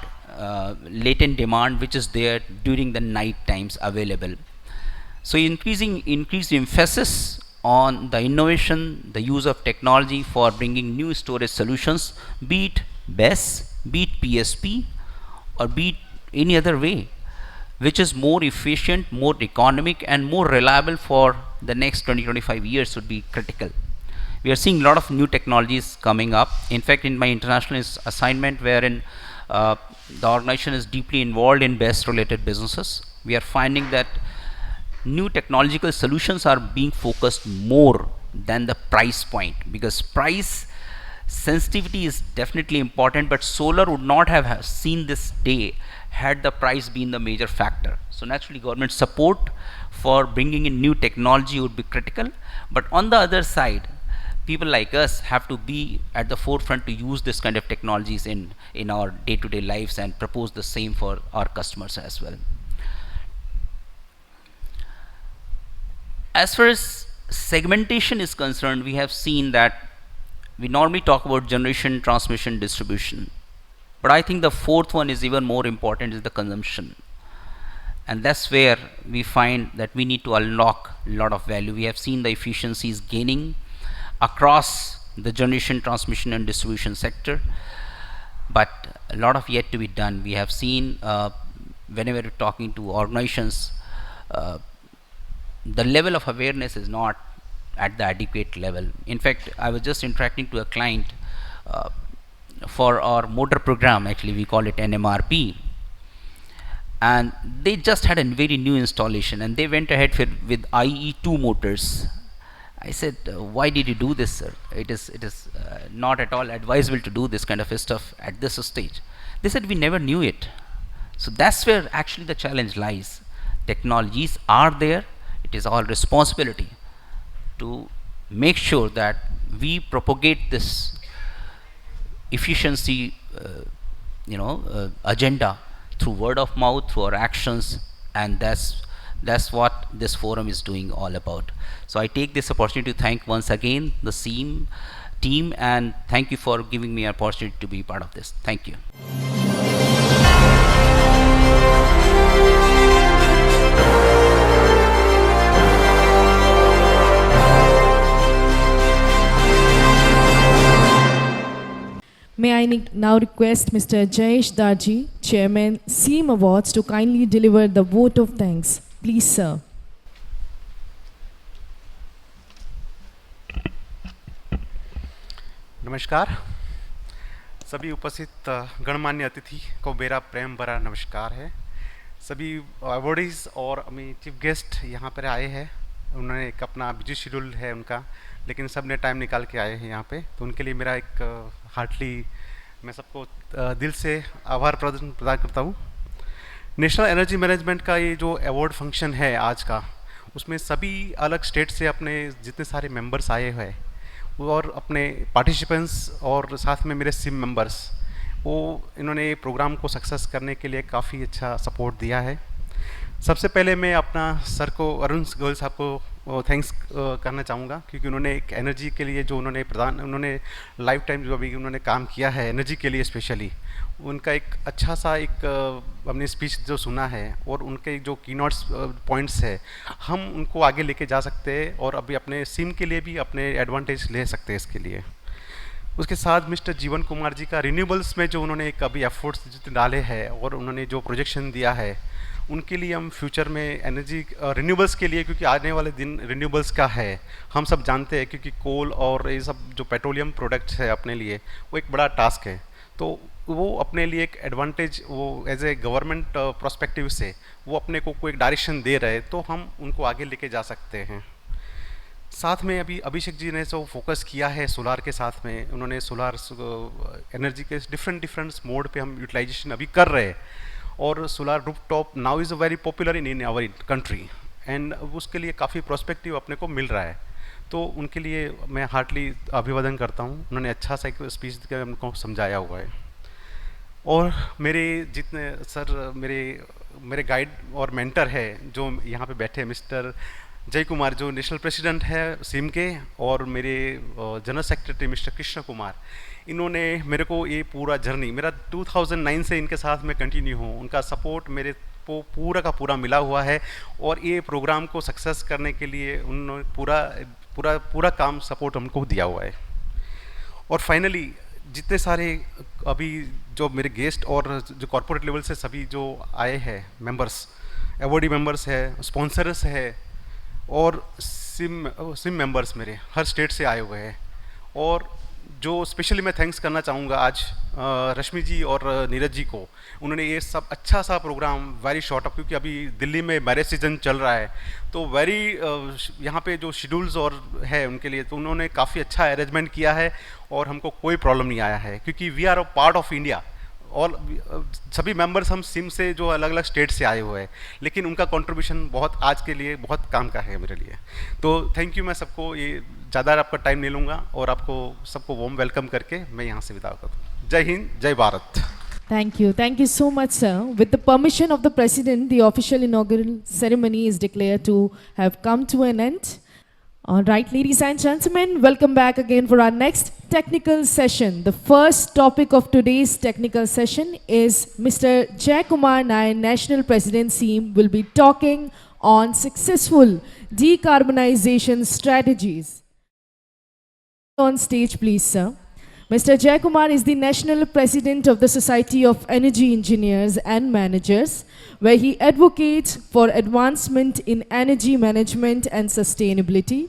latent demand, which is there during the night times available. So increased emphasis on the innovation, the use of technology for bringing new storage solutions, be it BESS, be it PSP, or be it any other way, which is more efficient, more economic, and more reliable for the next 20-25 years would be critical. We are seeing a lot of new technologies coming up. In fact, in my international assignment, wherein the organization is deeply involved in BESS related businesses, we are finding that new technological solutions are being focused more than the price point, because price sensitivity is definitely important, but solar would not have seen this day had the price been the major factor. So naturally government support for bringing in new technology would be critical, but on the other side, people like us have to be at the forefront to use this kind of technologies in our day-to-day lives and propose the same for our customers as well. As far as segmentation is concerned, we have seen that we normally talk about generation, transmission, distribution, but I think the fourth one is even more important, is the consumption. And that's where we find that we need to unlock a lot of value. We have seen the efficiencies gaining across the generation, transmission and distribution sector, but a lot of yet to be done. We have seen whenever we're talking to organizations, the level of awareness is not at the adequate level. In fact, I was just interacting to a client for our motor program, actually we call it NMRP, and they just had a very new installation and they went ahead with IE2 motors. I said, why did you do this, sir? It is not at all advisable to do this kind of stuff at this stage. They said, we never knew it. So that's where actually the challenge lies. Technologies are there. It is our responsibility to make sure that we propagate this efficiency agenda through word of mouth, through our actions, and that's what this forum is doing all about. So I take this opportunity to thank once again the SEAM team, and thank you for giving me an opportunity to be part of this. Thank you. May I now request Mr. Jayesh Darji, Chairman, SEAM Awards, to kindly deliver the vote of thanks. Please, sir. नमस्कार सभी उपस्थित गणमान्य अतिथि को मेरा प्रेम भरा नमस्कार है। सभी अवॉर्डीज़ और हमें चीफ गेस्ट यहाँ पर आए हैं। उन्होंने एक अपना बिजी शेड्यूल है उनका, लेकिन सब ने टाइम निकाल के आए हैं यहाँ पे, तो उनके लिए मेरा एक हार्टली मैं सबको दिल से आभार प्रदान करता हूँ। नेशनल एनर्जी मैनेजमेंट का ये जो अवार्ड फंक्शन है आज का, उसमें सभी अलग स्टेट से अपने जितने सारे मेंबर्स आए हुए हैं और अपने पार्टिसिपेंट्स और साथ में मेरे सिम मेंबर्स, वो इन्होंने प्रोग्राम को सक्सेस करने के लिए काफ़ी अच्छा सपोर्ट दिया है। सबसे पहले मैं अपना सर को, अरुण गोयल साहब को थैंक्स करना चाहूँगा, क्योंकि उन्होंने एक एनर्जी के लिए जो उन्होंने लाइफ टाइम जो अभी उन्होंने काम किया है एनर्जी के लिए स्पेशली, उनका एक अच्छा सा एक हमने स्पीच जो सुना है और उनके जो कीनोट्स पॉइंट्स है, हम उनको आगे लेके जा सकते हैं और अभी अपने सिम के लिए भी अपने एडवांटेज ले सकते हैं इसके लिए। उसके साथ मिस्टर जीवन कुमार जी का रिन्यूएबल्स में जो उन्होंने एक अभी एफर्ट्स जितने डाले हैं और उन्होंने जो प्रोजेक्शन दिया है, उनके लिए हम फ्यूचर में एनर्जी रिन्यूएबल्स के लिए, क्योंकि आने वाले दिन रिन्यूएबल्स का है, हम सब जानते हैं, क्योंकि कोल और ये सब जो पेट्रोलियम प्रोडक्ट्स है अपने लिए वो एक बड़ा टास्क है, तो वो अपने लिए एक एडवांटेज वो एज ए गवर्नमेंट प्रोस्पेक्टिव से वो अपने को कोई डायरेक्शन दे रहे, तो हम उनको आगे लेके जा सकते हैं। साथ में अभी अभिषेक जी ने जो फोकस किया है सोलार के साथ में, उन्होंने सोलार एनर्जी के डिफरेंट मोड पे हम यूटिलाइजेशन अभी कर रहे हैं, और solar rooftop now is very popular in our country and उसके लिए काफ़ी प्रोस्पेक्टिव अपने को मिल रहा है, तो उनके लिए मैं हार्टली अभिवादन करता हूँ। उन्होंने अच्छा सा एक स्पीच देकर हमको समझाया हुआ है। और मेरे जितने सर मेरे गाइड और मेंटर है जो यहाँ पे बैठे हैं, मिस्टर जय कुमार जो नेशनल प्रेसिडेंट है सिम के, और मेरे general secretary mister Krishna Kumar, इन्होंने मेरे को ये पूरा जर्नी, मेरा 2009 से इनके साथ मैं कंटिन्यू हूँ, उनका सपोर्ट मेरे को पूरा का पूरा मिला हुआ है, और ये प्रोग्राम को सक्सेस करने के लिए उन्होंने पूरा काम सपोर्ट हमको दिया हुआ है। और फाइनली जितने सारे अभी जो मेरे गेस्ट और जो कॉर्पोरेट लेवल से सभी जो आए हैं मेंबर्स, अवॉर्डी मेंबर्स है, स्पॉन्सर्स है, और सिम मेंबर्स मेरे हर स्टेट से आए हुए हैं, और जो स्पेशली मैं थैंक्स करना चाहूँगा आज रश्मि जी और नीरज जी को, उन्होंने ये सब अच्छा सा प्रोग्राम वेरी शॉर्ट अप, क्योंकि अभी दिल्ली में मैरिज सीजन चल रहा है, तो वेरी यहाँ पे जो शेड्यूल्स और है उनके लिए, तो उन्होंने काफ़ी अच्छा अरेंजमेंट किया है और हमको कोई प्रॉब्लम नहीं आया है, क्योंकि we are a part of India. और सभी मेंबर्स हम सिम से जो अलग अलग स्टेट से आए हुए हैं, लेकिन उनका कंट्रीब्यूशन बहुत आज के लिए बहुत काम का है मेरे लिए। तो थैंक यू, मैं सबको ये ज़्यादा आपका टाइम नहीं लूँगा और आपको सबको वार्म वेलकम करके मैं यहाँ से विदा करता हूँ। जय हिंद, जय Bharat. Thank you. Thank you so much, sir. With the permission of the President, the official inaugural ceremony is declared to have come to an end. All right, ladies and gentlemen, welcome back again for our next technical session. The first topic of today's technical session is Mr. Jay Kumar Nair, National President SEAM, will be talking on successful decarbonization strategies. On stage, please, sir. Mr. Jay Kumar is the National President of the Society of Energy Engineers and Managers, where he advocates for advancement in energy management and sustainability.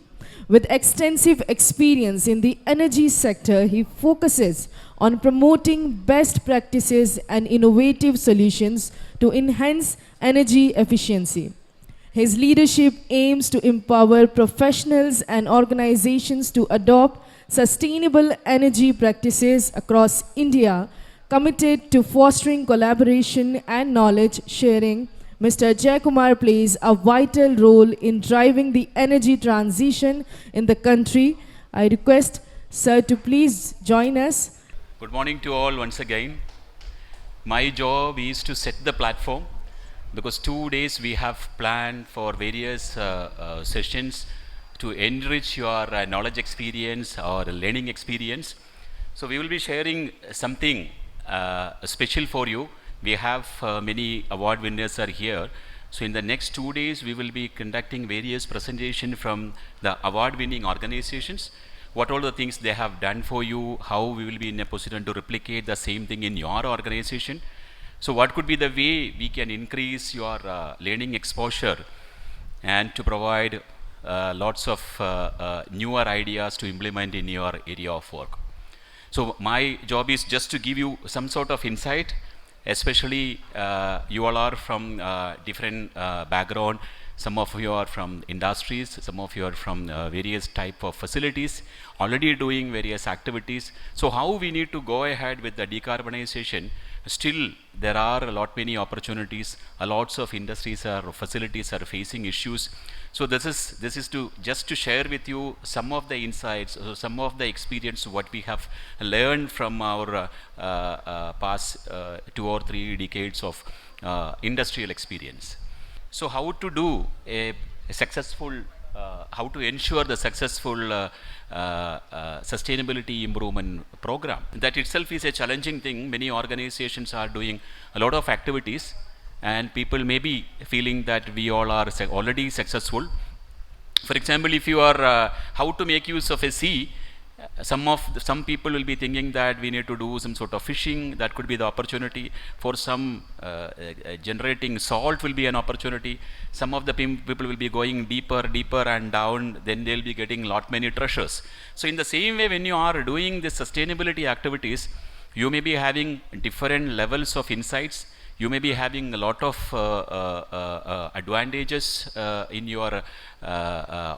With extensive experience in the energy sector, he focuses on promoting best practices and innovative solutions to enhance energy efficiency. His leadership aims to empower professionals and organizations to adopt sustainable energy practices across India, committed to fostering collaboration and knowledge sharing. Mr. Jay Kumar plays a vital role in driving the energy transition in the country. I request sir to please join us. Good morning to all once again. My job is to set the platform, because 2 days we have planned for various sessions to enrich your knowledge experience or learning experience. So we will be sharing something special for you. We have many award winners are here. So in the next 2 days we will be conducting various presentations from the award winning organizations. what all the things they have done for you, how we will be in a position to replicate the same thing in your organization. So what could be the way we can increase your learning exposure and to provide lots of newer ideas to implement in your area of work. So my job is just to give you some sort of insight, especially you all are from different background. Some of you are from industries, some of you are from various type of facilities, already doing various activities. So how we need to go ahead with the decarbonization? Still, there are a lot many opportunities. Lots of industries or facilities are facing issues. So this is to just to share with you some of the insights, some of the experience what we have learned from our past 2 or 3 decades of industrial experience. So how to do a successful, how to ensure the successful sustainability improvement program. That itself is a challenging thing. Many organizations are doing a lot of activities and people may be feeling that we all are already successful. For example, if you are, how to make use of a sea, some people will be thinking that we need to do some sort of fishing. That could be the opportunity. For some, generating salt will be an opportunity. Some of the people will be going deeper and down, then they'll be getting lot many treasures. So in the same way, when you are doing the sustainability activities, you may be having different levels of insights. You may be having a lot of advantages in your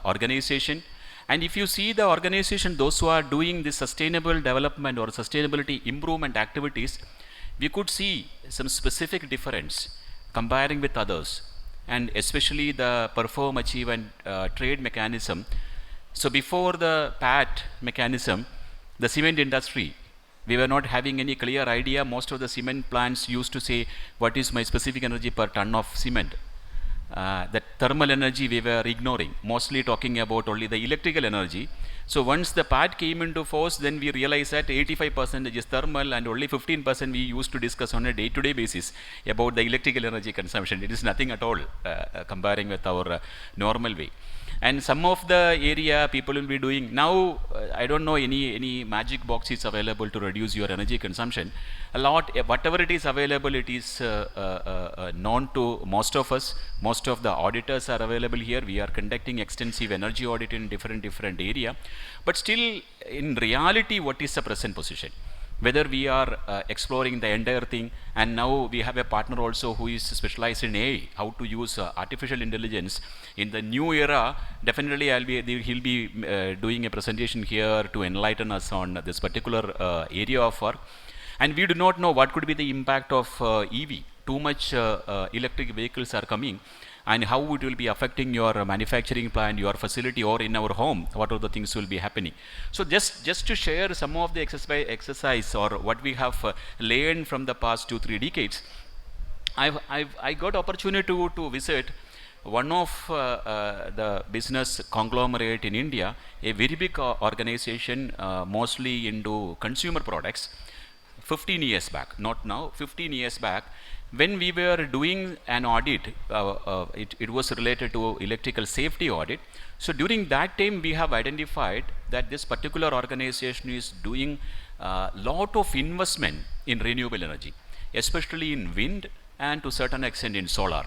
organization. And if you see the organization, those who are doing this sustainable development or sustainability improvement activities, we could see some specific difference comparing with others, and especially the perform, achieve and trade mechanism. So before the PAT mechanism, the cement industry, we were not having any clear idea. Most of the cement plants used to say, what is my specific energy per ton of cement? That thermal energy we were ignoring, mostly talking about only the electrical energy. So once the PAT came into force, then we realized that 85% is thermal and only 15% we used to discuss on a day-to-day basis about the electrical energy consumption. It is nothing at all comparing with our normal way. And some of the area people will be doing now, I don't know any magic box is available to reduce your energy consumption. A lot, whatever it is available, it is known to most of us. Most of the auditors are available here. We are conducting extensive energy audit in different area. But still, in reality, what is the present position? Whether we are exploring the entire thing, and now we have a partner also who is specialized in AI, how to use artificial intelligence in the new era. Definitely he'll be doing a presentation here to enlighten us on this particular area of work. And we do not know what could be the impact of EV. Too much electric vehicles are coming, and how it will be affecting your manufacturing plant, your facility, or in our home, what are the things will be happening. So just to share some of the exercise or what we have learned from the past 2-3 decades, I got opportunity to visit one of the business conglomerate in India, a very big organization, mostly into consumer products. 15 years back, not now, 15 years back, when we were doing an audit, it was related to electrical safety audit. So during that time, we have identified that this particular organization is doing a lot of investment in renewable energy, especially in wind and to certain extent in solar.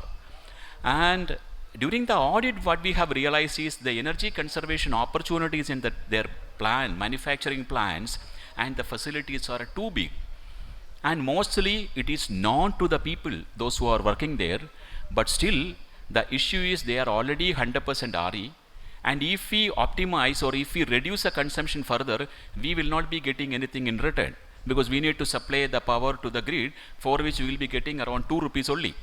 And during the audit, what we have realized is the energy conservation opportunities in their manufacturing plants and the facilities are too big. And mostly it is known to the people, those who are working there, but still the issue is they are already 100% RE, and if we optimize or if we reduce the consumption further, we will not be getting anything in return, because we need to supply the power to the grid, for which we will be getting around 2 rupees only.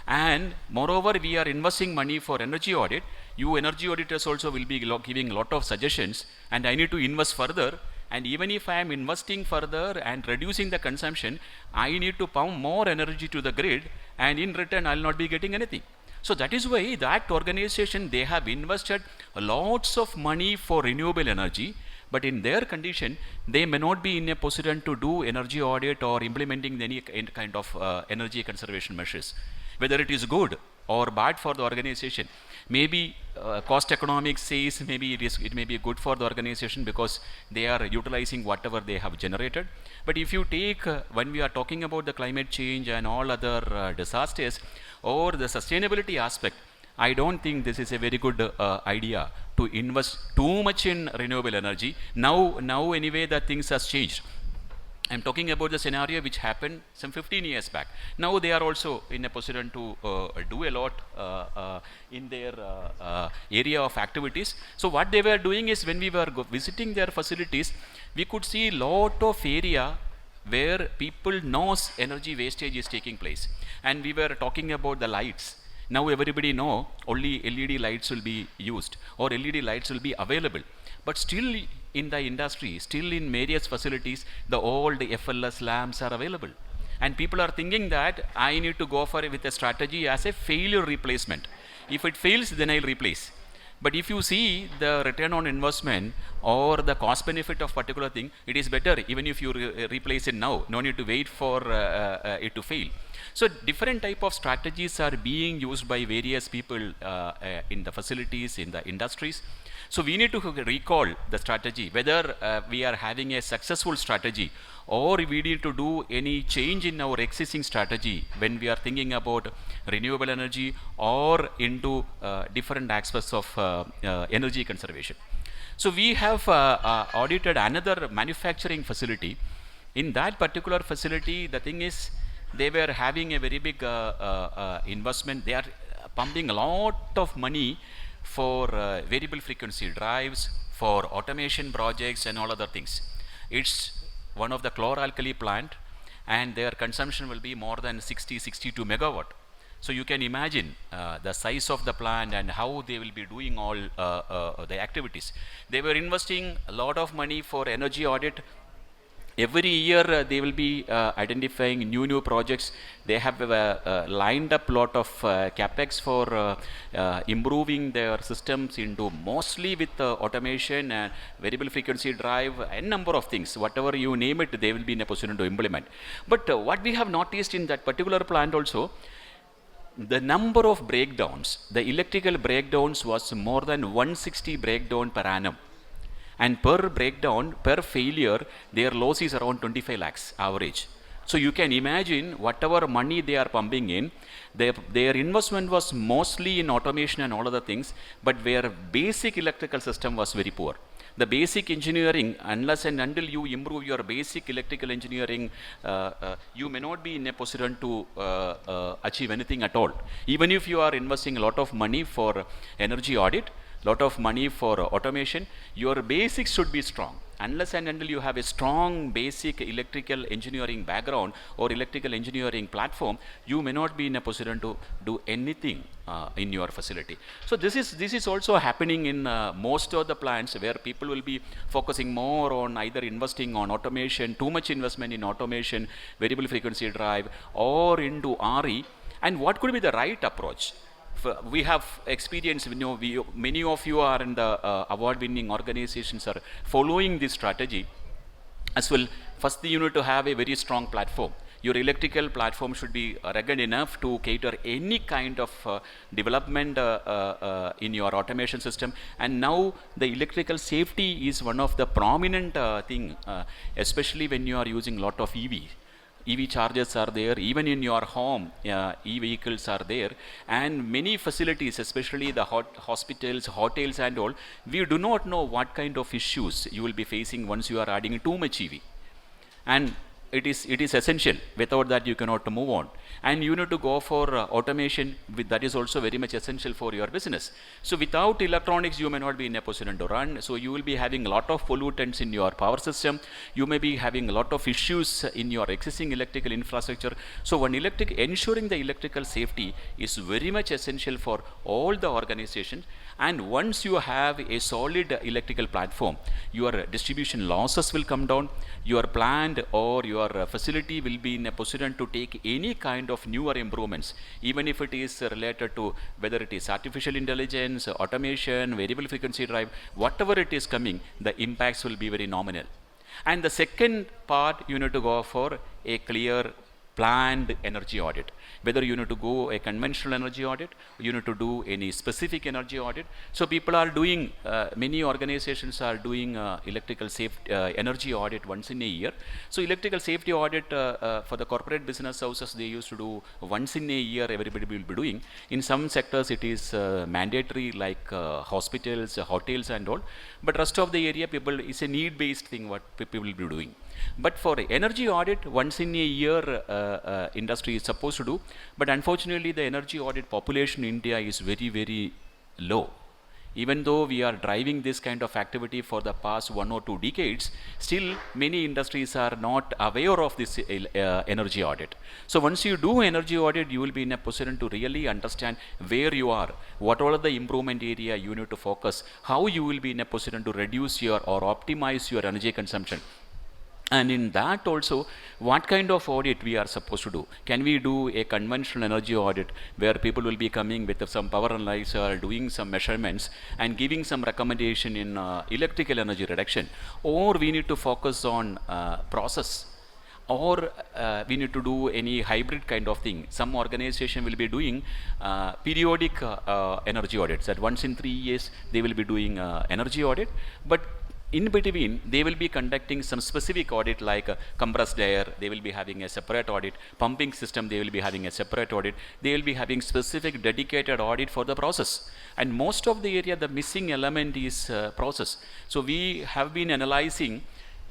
And moreover, we are investing money for energy audit. You energy auditors also will be giving a lot of suggestions, and I need to invest further. And even if I am investing further and reducing the consumption, I need to pump more energy to the grid, and in return I will not be getting anything. So that is why that organization, they have invested lots of money for renewable energy, but in their condition, they may not be in a position to do energy audit or implementing any kind of energy conservation measures. Whether it is good or bad for the organization, Maybe cost economics says maybe it may be good for the organization because they are utilizing whatever they have generated. But if you take when we are talking about the climate change and all other disasters or the sustainability aspect, I don't think this is a very good idea to invest too much in renewable energy. Now anyway the things has changed. I'm talking about the scenario which happened some 15 years back. Now they are also in a position to do a lot in their area of activities. So what they were doing is when we were visiting their facilities, we could see lot of area where people knows energy wastage is taking place. And we were talking about the lights. Now everybody know only LED lights will be used or LED lights will be available. But still in the industry, still in various facilities, the old FLS lamps are available. And people are thinking that I need to go for it with a strategy as a failure replacement. If it fails, then I'll replace. But if you see the return on investment or the cost benefit of particular thing, it is better even if you replace it now. No need to wait for it to fail. So different type of strategies are being used by various people in the facilities, in the industries. So we need to recall the strategy, whether we are having a successful strategy or we need to do any change in our existing strategy when we are thinking about renewable energy or into different aspects of energy conservation. So we have audited another manufacturing facility. In that particular facility, the thing is they were having a very big investment. They are pumping a lot of money for variable frequency drives, for automation projects and all other things. It's one of the chloralkali plant and their consumption will be more than 62 megawatt. So you can imagine the size of the plant and how they will be doing all the activities. They were investing a lot of money for energy audit. Every year they will be identifying new projects. They have lined up lot of capex for improving their systems into mostly with automation and variable frequency drive and number of things. Whatever you name it, they will be in a position to implement. But what we have noticed in that particular plant also, the number of breakdowns, the electrical breakdowns was more than 160 breakdown per annum. And per breakdown, per failure, their loss is around 25 lakhs average. So you can imagine whatever money they are pumping in, their investment was mostly in automation and all other things, but their basic electrical system was very poor. The basic engineering, unless and until you improve your basic electrical engineering, you may not be in a position to achieve anything at all. Even if you are investing a lot of money for energy audit, lot of money for automation, your basics should be strong. Unless and until you have a strong basic electrical engineering background or electrical engineering platform, you may not be in a position to do anything in your facility. So this is also happening in most of the plants where people will be focusing more on either investing on automation, too much investment in automation, variable frequency drive, or into RE. And what could be the right approach? We have experience, many of you are in the award-winning organizations are following this strategy as well. First, you need to have a very strong platform. Your electrical platform should be rugged enough to cater any kind of development in your automation system. And now the electrical safety is one of the prominent thing, especially when you are using lot of EV chargers are there, even in your home, e-vehicles are there, and many facilities, especially the hospitals, hotels and all, we do not know what kind of issues you will be facing once you are adding too much EV. And it is essential. Without that, you cannot move on. And you need to go for automation. That is also very much essential for your business. So without electronics, you may not be in a position to run. So you will be having a lot of pollutants in your power system. You may be having a lot of issues in your existing electrical infrastructure. So ensuring the electrical safety is very much essential for all the organizations. And once you have a solid electrical platform, your distribution losses will come down. Your plant or your facility will be in a position to take any kind of newer improvements, even if it is related to whether it is artificial intelligence, automation, variable frequency drive, whatever it is coming, the impacts will be very nominal. And the second part, you need to go for a clear planned energy audit. Whether you need to go a conventional energy audit, you need to do any specific energy audit. So people are doing, many organizations are doing electrical safety energy audit once in a year. So electrical safety audit for the corporate business houses, they used to do once in a year, everybody will be doing. In some sectors it is mandatory, like hospitals, hotels and all, but rest of the area people, it's a need based thing what people will be doing. But for energy audit, once in a year industry is supposed to do, but unfortunately the energy audit population in India is very, very low. Even though we are driving this kind of activity for the past 1 or 2 decades, still many industries are not aware of this energy audit. So once you do energy audit, you will be in a position to really understand where you are, what are the improvement area you need to focus, how you will be in a position to reduce your or optimize your energy consumption. And in that also, what kind of audit we are supposed to do? Can we do a conventional energy audit where people will be coming with some power analyzer, doing some measurements and giving some recommendation in electrical energy reduction? Or we need to focus on process? Or we need to do any hybrid kind of thing? Some organization will be doing periodic energy audits. That once in 3 years they will be doing energy audit, but in between they will be conducting some specific audit, like compressed air they will be having a separate audit, pumping system they will be having a separate audit, they will be having specific dedicated audit for the process. And most of the area, the missing element is process. So we have been analyzing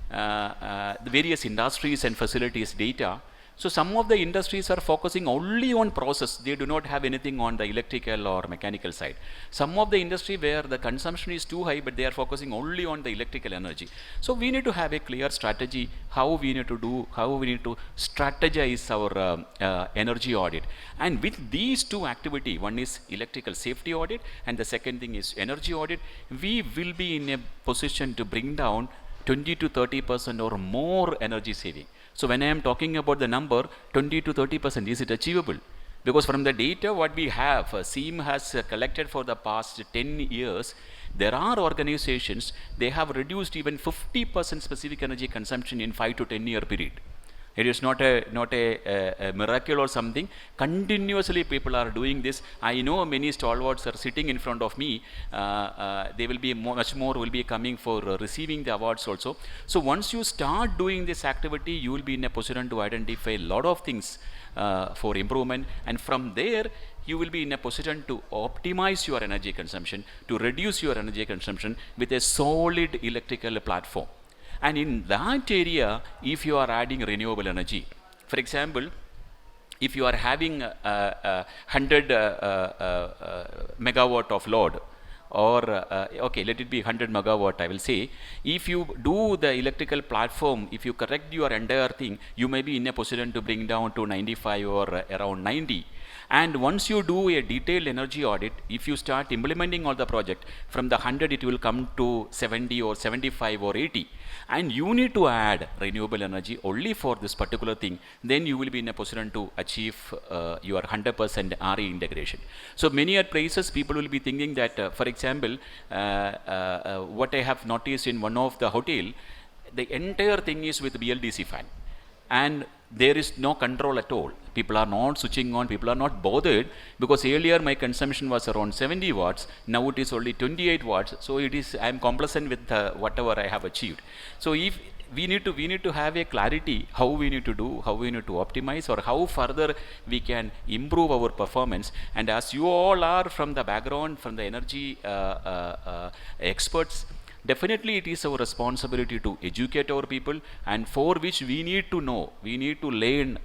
the various industries and facilities data. So some of the industries are focusing only on process, they do not have anything on the electrical or mechanical side. Some of the industry where the consumption is too high, but they are focusing only on the electrical energy. So we need to have a clear strategy, how we need to do, how we need to strategize our energy audit. And with these two activity, one is electrical safety audit and the second thing is energy audit, we will be in a position to bring down 20 to 30% or more energy saving. So when I am talking about the number 20 to 30%, is it achievable? Because from the data what we have, SEAM has collected for the past 10 years, there are organizations, they have reduced even 50% specific energy consumption in 5 to 10 year period. It is not a miracle or something. Continuously people are doing this. I know many stalwarts are sitting in front of me. They will be much more will be coming for receiving the awards also. So once you start doing this activity, you will be in a position to identify a lot of things for improvement, and from there you will be in a position to optimize your energy consumption, to reduce your energy consumption with a solid electrical platform. And in that area, if you are adding renewable energy, for example, if you are having 100 megawatt of load, or okay, let it be 100 megawatt, I will say, if you do the electrical platform, if you correct your entire thing, you may be in a position to bring down to 95 or around 90. And once you do a detailed energy audit, if you start implementing all the project, from the 100 it will come to 70 or 75 or 80. And you need to add renewable energy only for this particular thing, then you will be in a position to achieve your 100% RE integration. So many at places people will be thinking that, for example, what I have noticed in one of the hotel, the entire thing is with BLDC fan. And there is no control at all. People are not switching on, people are not bothered, because earlier my consumption was around 70 watts, now it is only 28 watts. So it is, I am complacent with whatever I have achieved. So if we need to have a clarity how we need to do, how we need to optimize, or how further we can improve our performance. And as you all are from the background, from the energy experts, definitely it is our responsibility to educate our people, and for which we need to know, we need to learn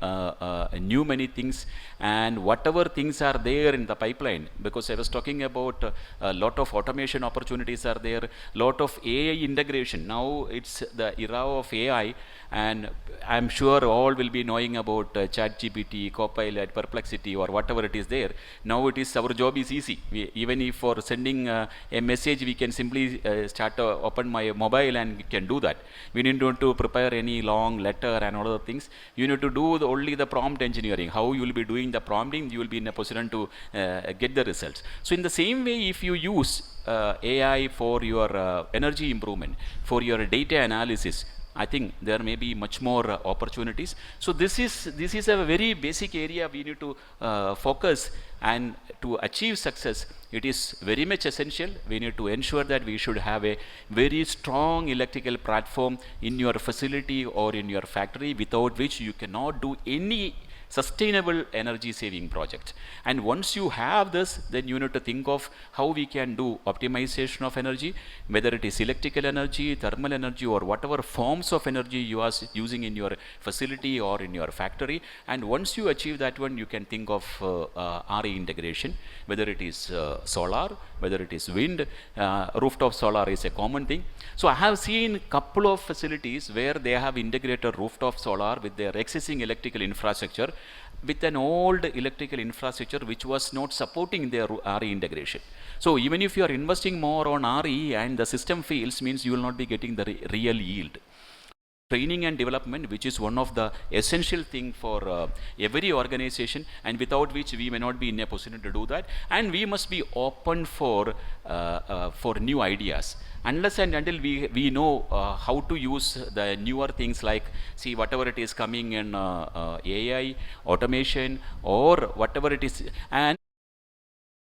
new many things, and whatever things are there in the pipeline. Because I was talking about a lot of automation opportunities are there, lot of AI integration. Now it's the era of AI, and I'm sure all will be knowing about ChatGPT, Copilot, Perplexity, or whatever it is there. Now it is, our job is easy. Even if for sending a message, we can simply start open my mobile and we can do that. We need not to prepare any long letter and all other things. You need to do only the prompt engineering. How you will be doing the prompting, you will be in a position to get the results. So in the same way, if you use AI for your energy improvement, for your data analysis, I think there may be much more opportunities. So this is a very basic area we need to focus, and to achieve success, it is very much essential. We need to ensure that we should have a very strong electrical platform in your facility or in your factory, without which you cannot do any sustainable energy saving project. And once you have this, then you need to think of how we can do optimization of energy, whether it is electrical energy, thermal energy, or whatever forms of energy you are using in your facility or in your factory. And once you achieve that one, you can think of RE integration, whether it is solar, whether it is wind. Rooftop solar is a common thing. So I have seen couple of facilities where they have integrated rooftop solar with their existing electrical infrastructure, with an old electrical infrastructure which was not supporting their RE integration. So even if you are investing more on RE and the system fails, means you will not be getting the real yield. Training and development, which is one of the essential thing for every organization, and without which we may not be in a position to do that. And we must be open for new ideas. Unless and until we know how to use the newer things, like, see, whatever it is coming in AI, automation, or whatever it is. And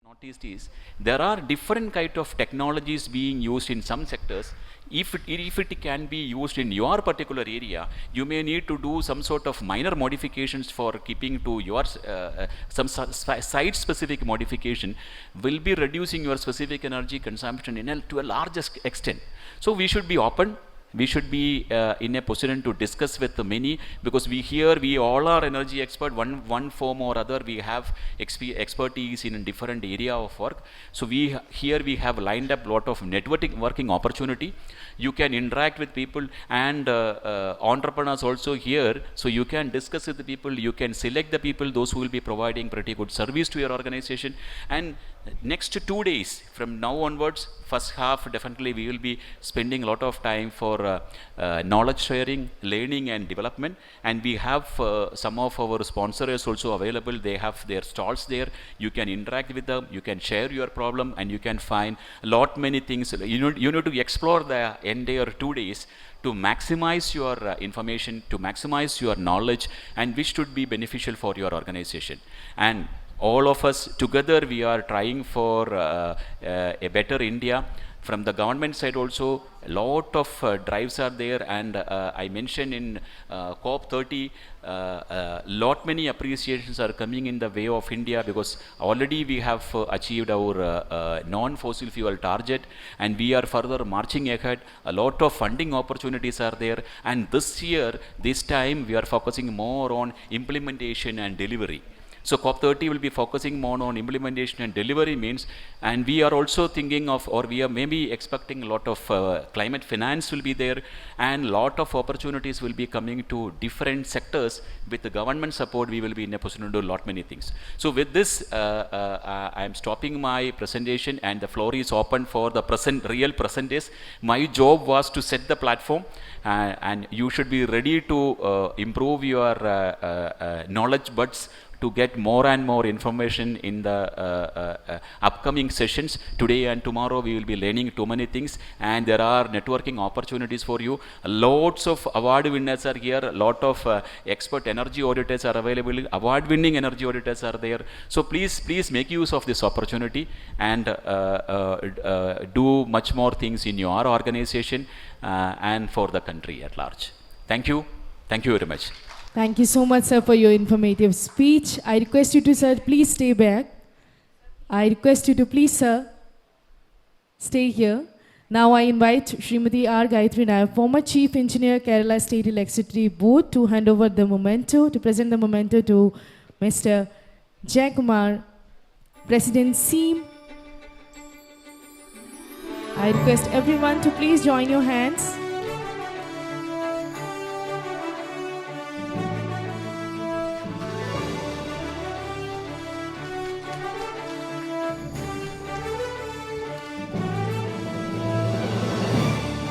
noticed is there are different kind of technologies being used in some sectors. If it can be used in your particular area, you may need to do some sort of minor modifications for keeping to your some site specific modification will be reducing your specific energy consumption to a largest extent. So we should be open. We should be in a position to discuss with many, because we all are energy expert, one form or other. We have expertise in a different area of work. So we have lined up lot of networking opportunity. You can interact with people, and entrepreneurs also here, so you can discuss with the people. You can select the people, those who will be providing pretty good service to your organization. And next 2 days from now onwards, first half definitely we will be spending a lot of time for knowledge sharing, learning and development. And we have some of our sponsors also available. They have their stalls there. You can interact with them, you can share your problem, and you can find a lot many things. You need to explore the entire 2 days to maximize your information, to maximize your knowledge, and which should be beneficial for your organization. And all of us together, we are trying for a better India. From the government side also, a lot of drives are there, and I mentioned in COP30, lot many appreciations are coming in the way of India, because already we have achieved our non-fossil fuel target, and we are further marching ahead. A lot of funding opportunities are there, and this time we are focusing more on implementation and delivery. So COP30 will be focusing more on implementation and delivery means, and we are also thinking of, or we are maybe expecting a lot of climate finance will be there, and lot of opportunities will be coming to different sectors. With the government support, we will be in a position to do a lot many things. So with this, I am stopping my presentation, and the floor is open for the real present days. My job was to set the platform, and you should be ready to improve your knowledge buds to get more and more information in the upcoming sessions. Today and tomorrow we will be learning too many things, and there are networking opportunities for you. Lots of award winners are here. Lot of expert energy auditors are available. Award winning energy auditors are there. So please make use of this opportunity, and do much more things in your organization and for the country at large. Thank you very much. Thank you so much, sir, for your informative speech. I request you to, sir, please stay back. I request you to please, sir, stay here. Now I invite Srimati R. Gayatri Nair, former Chief Engineer, Kerala State Electricity Board, to hand over the memento, to present the memento to Mr. Jayakumar, President SEAM. I request everyone to please join your hands.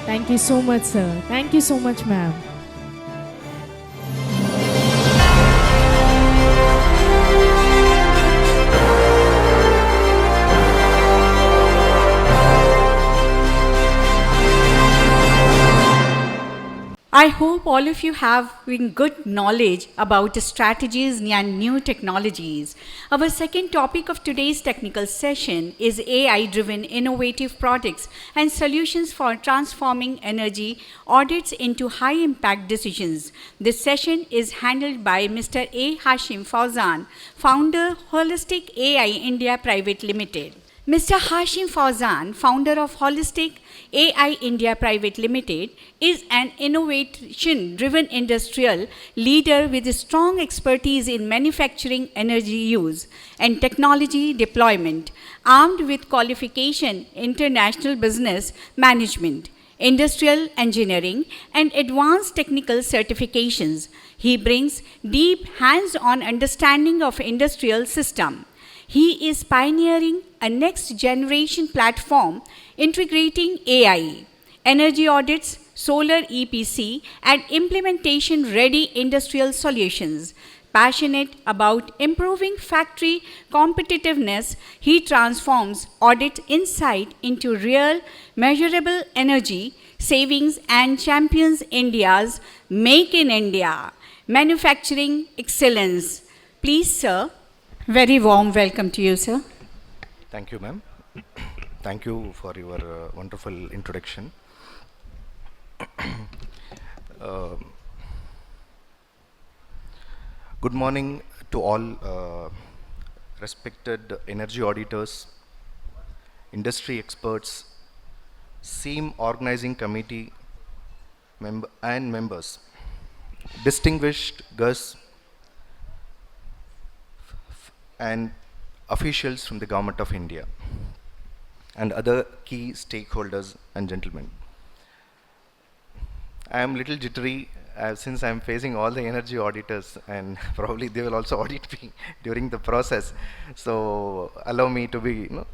Thank you so much, sir. Thank you so much, ma'am. I hope all of you have good knowledge about strategies and new technologies. Our second topic of today's technical session is AI-driven innovative products and solutions for transforming energy audits into high-impact decisions. This session is handled by Mr. A. Hashim Fauzan, founder, Holistic AI India Private Limited. Mr. Hashim Fauzan, founder of Holistic AI India Private Limited, is an innovation-driven industrial leader with strong expertise in manufacturing, energy use, and technology deployment, armed with qualification international business management, industrial engineering, and advanced technical certifications. He brings deep hands-on understanding of industrial system. He is pioneering a next-generation platform integrating AI, energy audits, solar EPC, and implementation-ready industrial solutions. Passionate about improving factory competitiveness, he transforms audit insight into real, measurable energy savings and champions India's Make in India manufacturing excellence. Please, sir. Very warm welcome to you, sir. Thank you, ma'am. Thank you for your wonderful introduction. Good morning to all respected energy auditors, industry experts, SEAM organizing committee and members, distinguished guests, and officials from the Government of India and other key stakeholders and gentlemen. I am little jittery since I am facing all the energy auditors and probably they will also audit me during the process. So allow me to be, to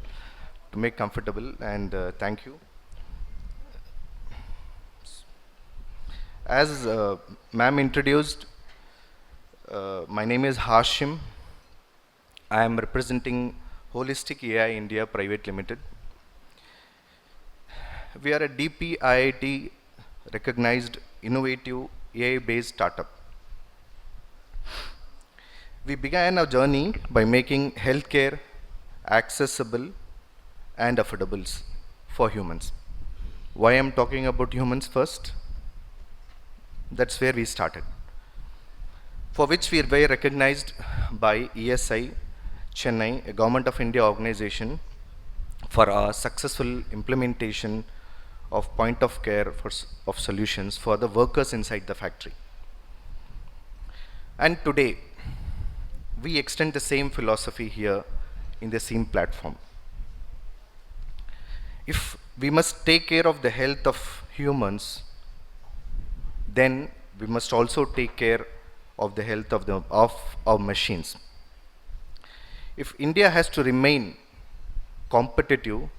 make comfortable, and thank you. As ma'am introduced, my name is Hashim. I am representing Holistic AI India Private Limited. We are a DPIIT recognized innovative AI-based startup. We began our journey by making healthcare accessible and affordable for humans. Why I'm talking about humans first? That's where we started. For which we were recognized by ESI Chennai, a Government of India organization, for our successful implementation of point of care of solutions for the workers inside the factory. And today, we extend the same philosophy here in the same platform. If we must take care of the health of humans, then we must also take care of the health of our machines. If India has to remain competitive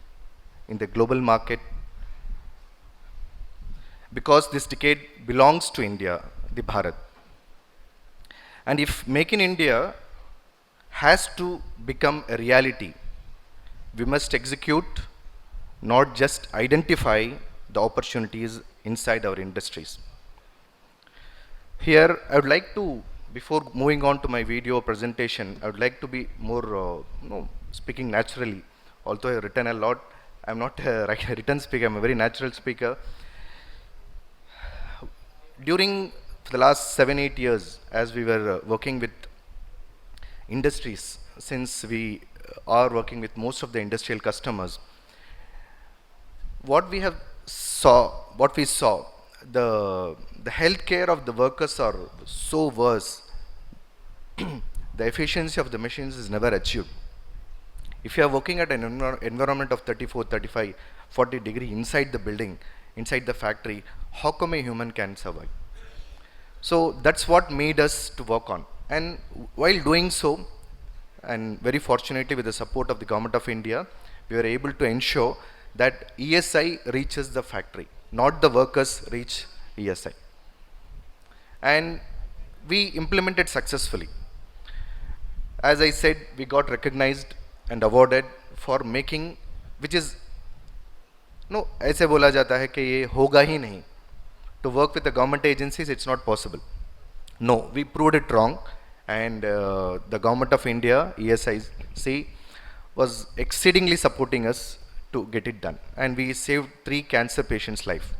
in the global market, because this decade belongs to India, the Bharat, and if Make in India has to become a reality, we must execute, not just identify the opportunities inside our industries. Here, I would like to, before moving on to my video presentation, I would like to be more speaking naturally. Although I have written a lot, I am not a written speaker, I am a very natural speaker. During the last 7-8 years, as we were working with industries, since we are working with most of the industrial customers, what we saw, the healthcare of the workers are so worse. The efficiency of the machines is never achieved. If you are working at an environment of 34, 35, 40 degree inside the building, inside the factory, how come a human can survive? So that's what made us to work on. And while doing so, and very fortunately with the support of the Government of India, we were able to ensure that ESI reaches the factory, not the workers reach ESI. And we implemented successfully. As I said, we got recognized and awarded for making, which is, no, ऐसे बोला जाता है कि ये होगा ही नहीं, to work with the government agencies, it's not possible. No, we proved it wrong, and the government of India, ESIC, was exceedingly supporting us to get it done, and we saved 3 cancer patients' life.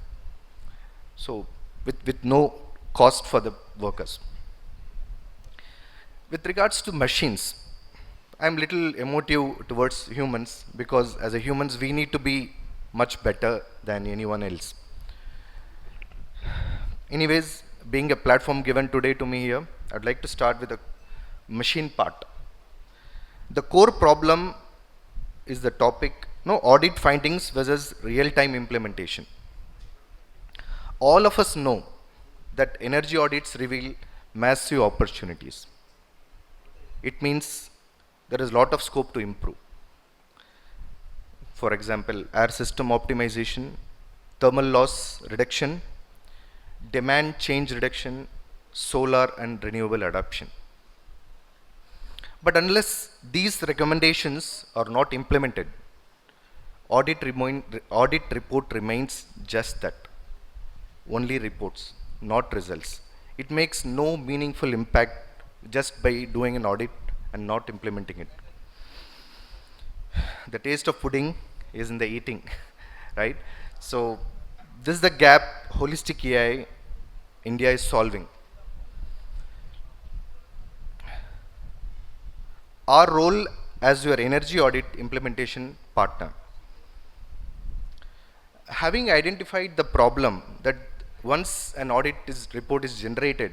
So, with no cost for the workers. With regards to machines, I'm little emotive towards humans because as a humans we need to be much better than anyone else. Anyways, being a platform given today to me here, I'd like to start with the machine part. The core problem is the topic, audit findings versus real-time implementation. All of us know that energy audits reveal massive opportunities. It means there is a lot of scope to improve. For example, air system optimization, thermal loss reduction, demand change reduction, solar and renewable adoption. But unless these recommendations are not implemented, audit report remains just that, only reports, not results. It makes no meaningful impact just by doing an audit and not implementing it. The taste of pudding is in the eating, right? So this is the gap holistic AI India is solving. Our role as your energy audit implementation partner. Having identified the problem that once an audit report is generated,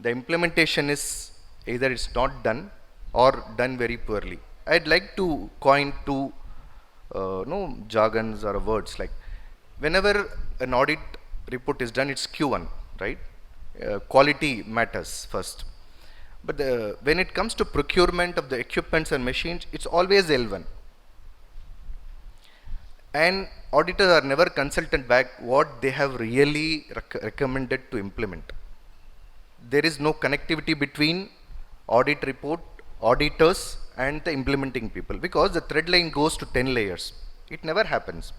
the implementation is either it's not done or done very poorly. I'd like to coin 2 jargons or words like whenever an audit report is done, it's Q1, right? Quality matters first. But when it comes to procurement of the equipments and machines, it's always L1. And auditors are never consulted back what they have really recommended to implement. There is no connectivity between audit report, auditors and the implementing people because the thread line goes to 10 layers. It never happens.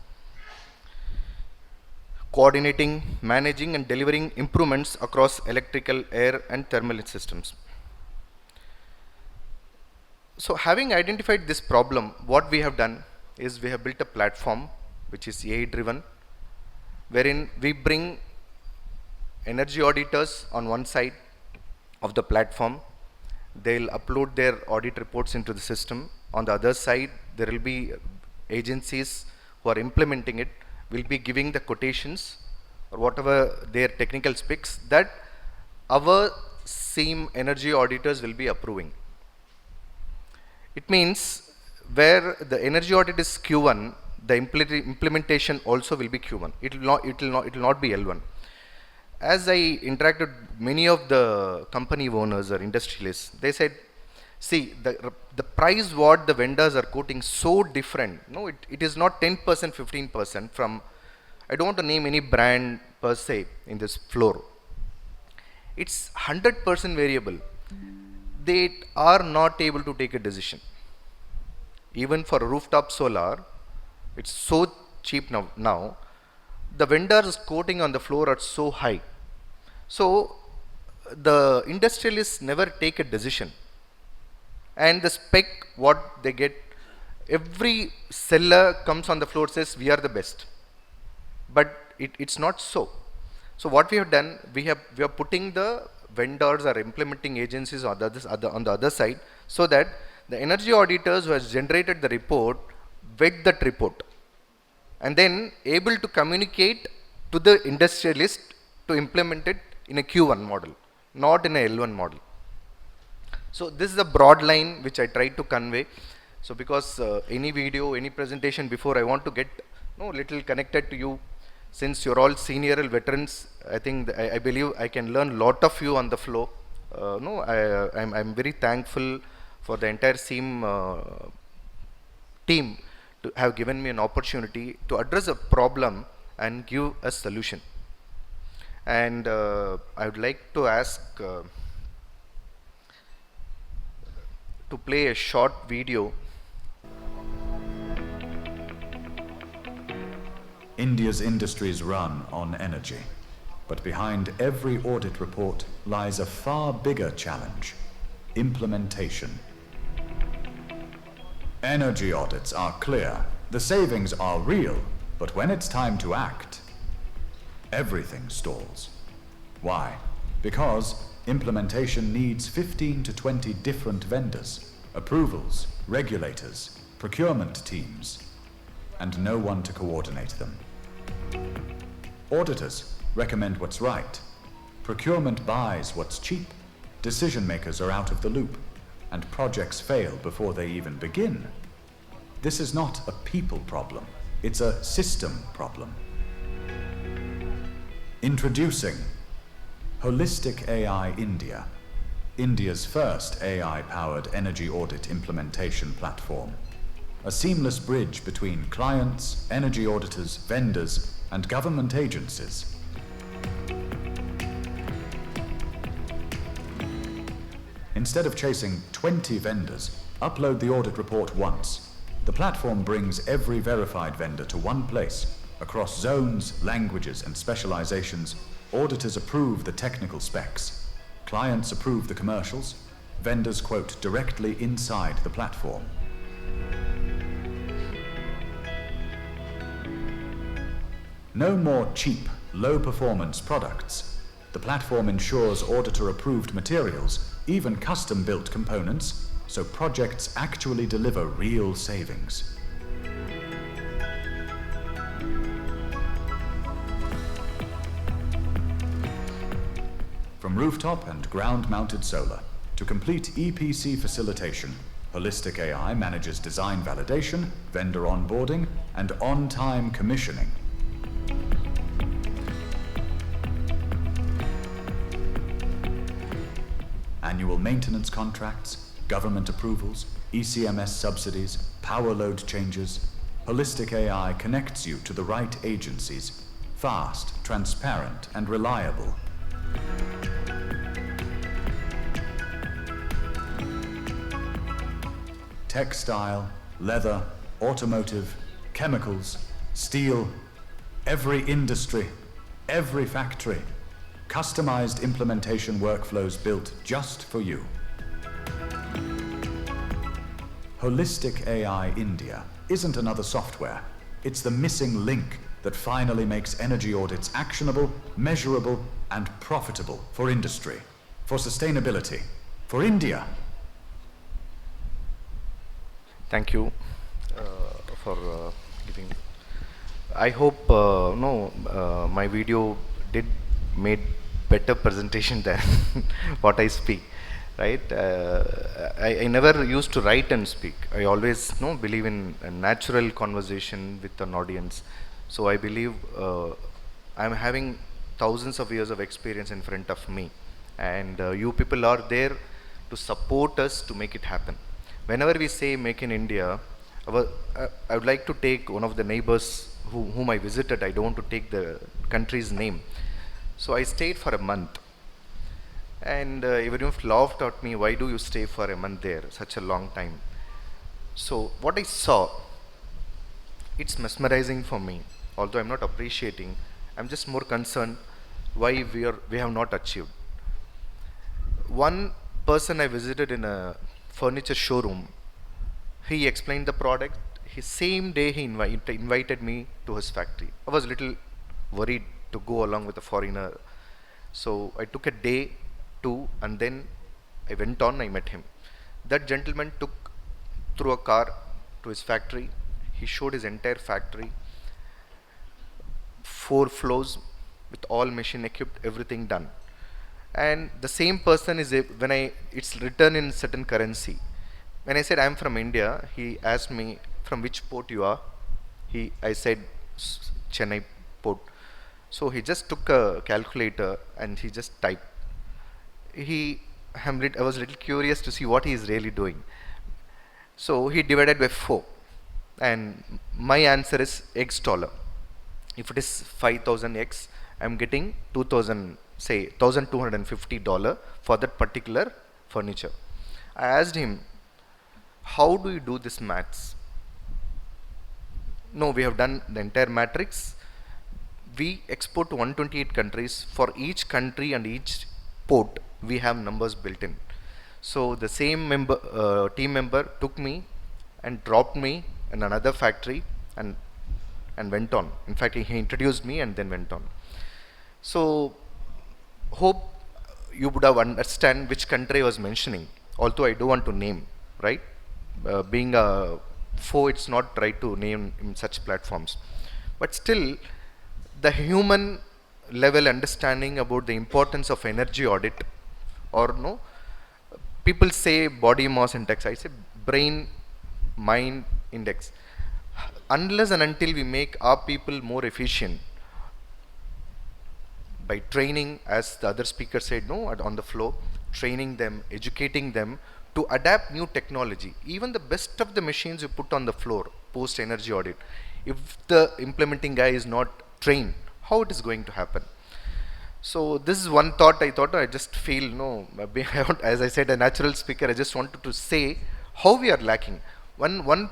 Coordinating, managing and delivering improvements across electrical, air and thermal systems. So having identified this problem, what we have done is we have built a platform which is AI driven, wherein we bring energy auditors on one side of the platform. They'll upload their audit reports into the system. On the other side, there will be agencies who are implementing it, will be giving the quotations or whatever their technical specs that our same energy auditors will be approving. It means where the energy audit is Q1, the implementation also will be Q1. It will not be L1. As I interacted with many of the company owners or industrialists, they said, see, the price what the vendors are quoting so different. No, it is not 10%, 15% from, I don't want to name any brand per se in this floor. It's 100% variable. They are not able to take a decision. Even for rooftop solar, it's so cheap now. The vendors quoting on the floor are so high. So the industrialists never take a decision. And the spec what they get, every seller comes on the floor says we are the best. But it's not so. So what we have done, we are putting the vendors or implementing agencies on the other side so that the energy auditors who has generated the report vet that report and then able to communicate to the industrialist to implement it in a Q1 model, not in a L1 model. So this is a broad line which I tried to convey. So because any video, any presentation before, I want to get little connected to you. Since you're all senior veterans, I think I believe I can learn a lot of you on the flow. I'm very thankful for the entire team to have given me an opportunity to address a problem and give a solution. And I would like to ask to play a short video. India's industries run on energy. But behind every audit report lies a far bigger challenge: implementation. Energy audits are clear, the savings are real, but when it's time to act, everything stalls. Why? Because implementation needs 15 to 20 different vendors, approvals, regulators, procurement teams, and no one to coordinate them. Auditors recommend what's right. Procurement buys what's cheap. Decision makers are out of the loop, and projects fail before they even begin. This is not a people problem, it's a system problem. Introducing Holistic AI India, India's first AI-powered energy audit implementation platform. A seamless bridge between clients, energy auditors, vendors, and government agencies. Instead of chasing 20 vendors, upload the audit report once. The platform brings every verified vendor to one place. Across zones, languages, and specializations, auditors approve the technical specs. Clients approve the commercials. Vendors quote directly inside the platform. No more cheap, low-performance products. The platform ensures auditor-approved materials, even custom-built components, so projects actually deliver real savings. From rooftop and ground-mounted solar to complete EPC facilitation, Holistic AI manages design validation, vendor onboarding, and on-time commissioning. Annual maintenance contracts, government approvals, ECMS subsidies, power load changes. Holistic AI connects you to the right agencies. Fast, transparent, and reliable. Textile, leather, automotive, chemicals, steel, every industry, every factory. Customized implementation workflows built just for you. Holistic AI India isn't another software. It's the missing link that finally makes energy audits actionable, measurable, and profitable for industry, for sustainability, for India. Thank you for giving. I hope my video did made better presentation than what I speak, right? I never used to write and speak. I always believe in a natural conversation with an audience. So I believe I'm having thousands of years of experience in front of me, and you people are there to support us to make it happen. Whenever we say make in India, I would like to take one of the neighbors whom I visited. I don't want to take the country's name. So I stayed for a month, and everyone laughed at me, why do you stay for a month there, such a long time? So what I saw, it's mesmerizing for me. Although I'm not appreciating, I'm just more concerned why we have not achieved. One person I visited in a furniture showroom, he explained the product. His same day he invited me to his factory. I was a little worried to go along with a foreigner. So I took a day, two, and then I went on, I met him. That gentleman took through a car to his factory. He showed his entire factory, 4 floors with all machine equipped, everything done. And the same person is it's written in certain currency. When I said I'm from India, he asked me from which port you are. I said Chennai port. So he just took a calculator and he just typed. I was a little curious to see what he is really doing. So he divided by 4, and my answer is X dollar. If it is 5,000 X, I'm getting 2,000, say $1,250 for that particular furniture. I asked him, how do you do this maths? No, we have done the entire matrix. we export to 128 countries. For each country and each port, we have numbers built in. So the same team member took me and dropped me in another factory and went on. In fact, he introduced me and then went on. So hope you would have understand which country I was mentioning, although I don't want to name, right? Being a foe, it's not right to name in such platforms. But still, the human level understanding about the importance of energy audit, or no, people say body mass index, I say brain mind index. Unless and until we make our people more efficient by training, as the other speaker said, no, on the floor, training them, educating them to adapt new technology. Even the best of the machines you put on the floor post energy audit, if the implementing guy is not trained, how it is going to happen? So this is one thought I just feel, no, as I said, a natural speaker, I just wanted to say how we are lacking. One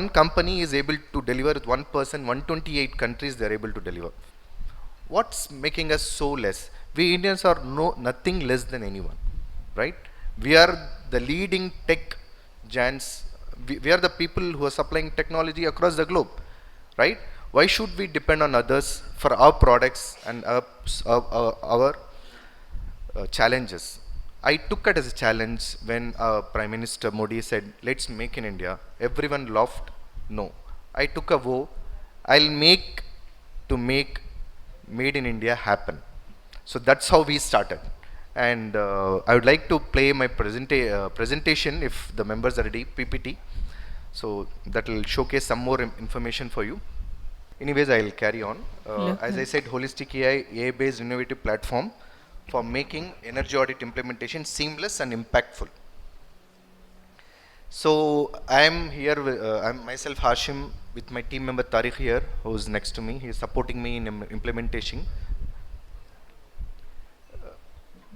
company is able to deliver with one person, 128 countries they are able to deliver. What's making us so less? We Indians are nothing less than anyone, right? We are the leading tech giants. We are the people who are supplying technology across the globe, right? Why should we depend on others for our products and our challenges? I took it as a challenge when Prime Minister Modi said, let's make in India. Everyone laughed. No. I took a vow. I'll make made in India happen. So that's how we started. And I would like to play my presentation if the members are ready, PPT. So that will showcase some more information for you. Anyways, I'll carry on. As I said, holistic AI-based innovative platform for making energy audit implementation seamless and impactful. So I am here, I'm myself Hashim with my team member Tariq here, who's next to me. He is supporting me in implementation.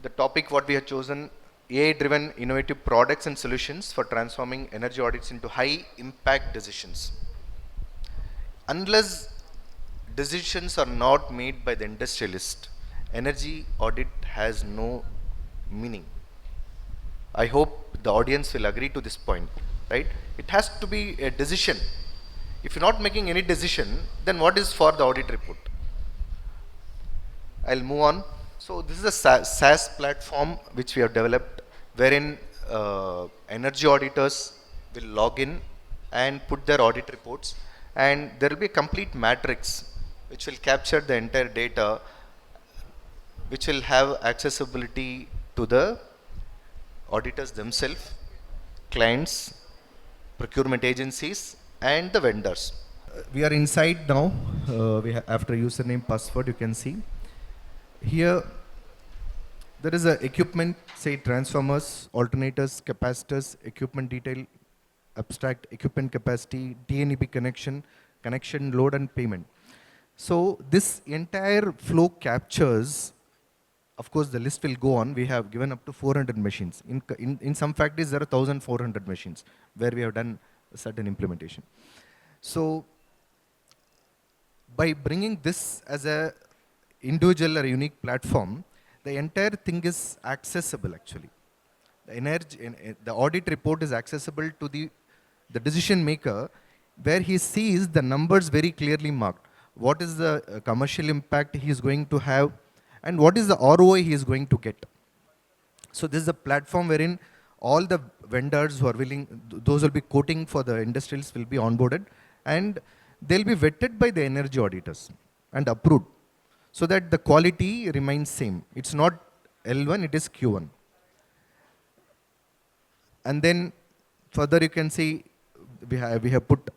The topic what we have chosen, AI-driven innovative products and solutions for transforming energy audits into high-impact decisions. Unless decisions are not made by the industrialist, energy audit has no meaning. I hope the audience will agree to this point, right? It has to be a decision. If you're not making any decision, then what is for the audit report? I'll move on. So this is a SaaS platform which we have developed, wherein energy auditors will log in and put their audit reports, and there will be a complete matrix which will capture the entire data, which will have accessibility to the auditors themselves, clients, procurement agencies, and the vendors. We are inside now. After username, password, you can see. Here, there is a equipment, say transformers, alternators, capacitors, equipment detail, abstract, equipment capacity, DNEP connection, load and payment. So this entire flow captures, of course the list will go on, we have given up to 400 machines. In some factories there are 1400 machines where we have done a certain implementation. So by bringing this as a individual or unique platform, the entire thing is accessible actually. The audit report is accessible to the decision maker, where he sees the numbers very clearly marked. What is the commercial impact he is going to have, and what is the ROI he is going to get. So this is a platform wherein all the vendors who are willing, those will be quoting for the industrials will be onboarded, and they'll be vetted by the energy auditors and approved, so that the quality remains same. It's not L1, it is Q1. And then further you can see we have put,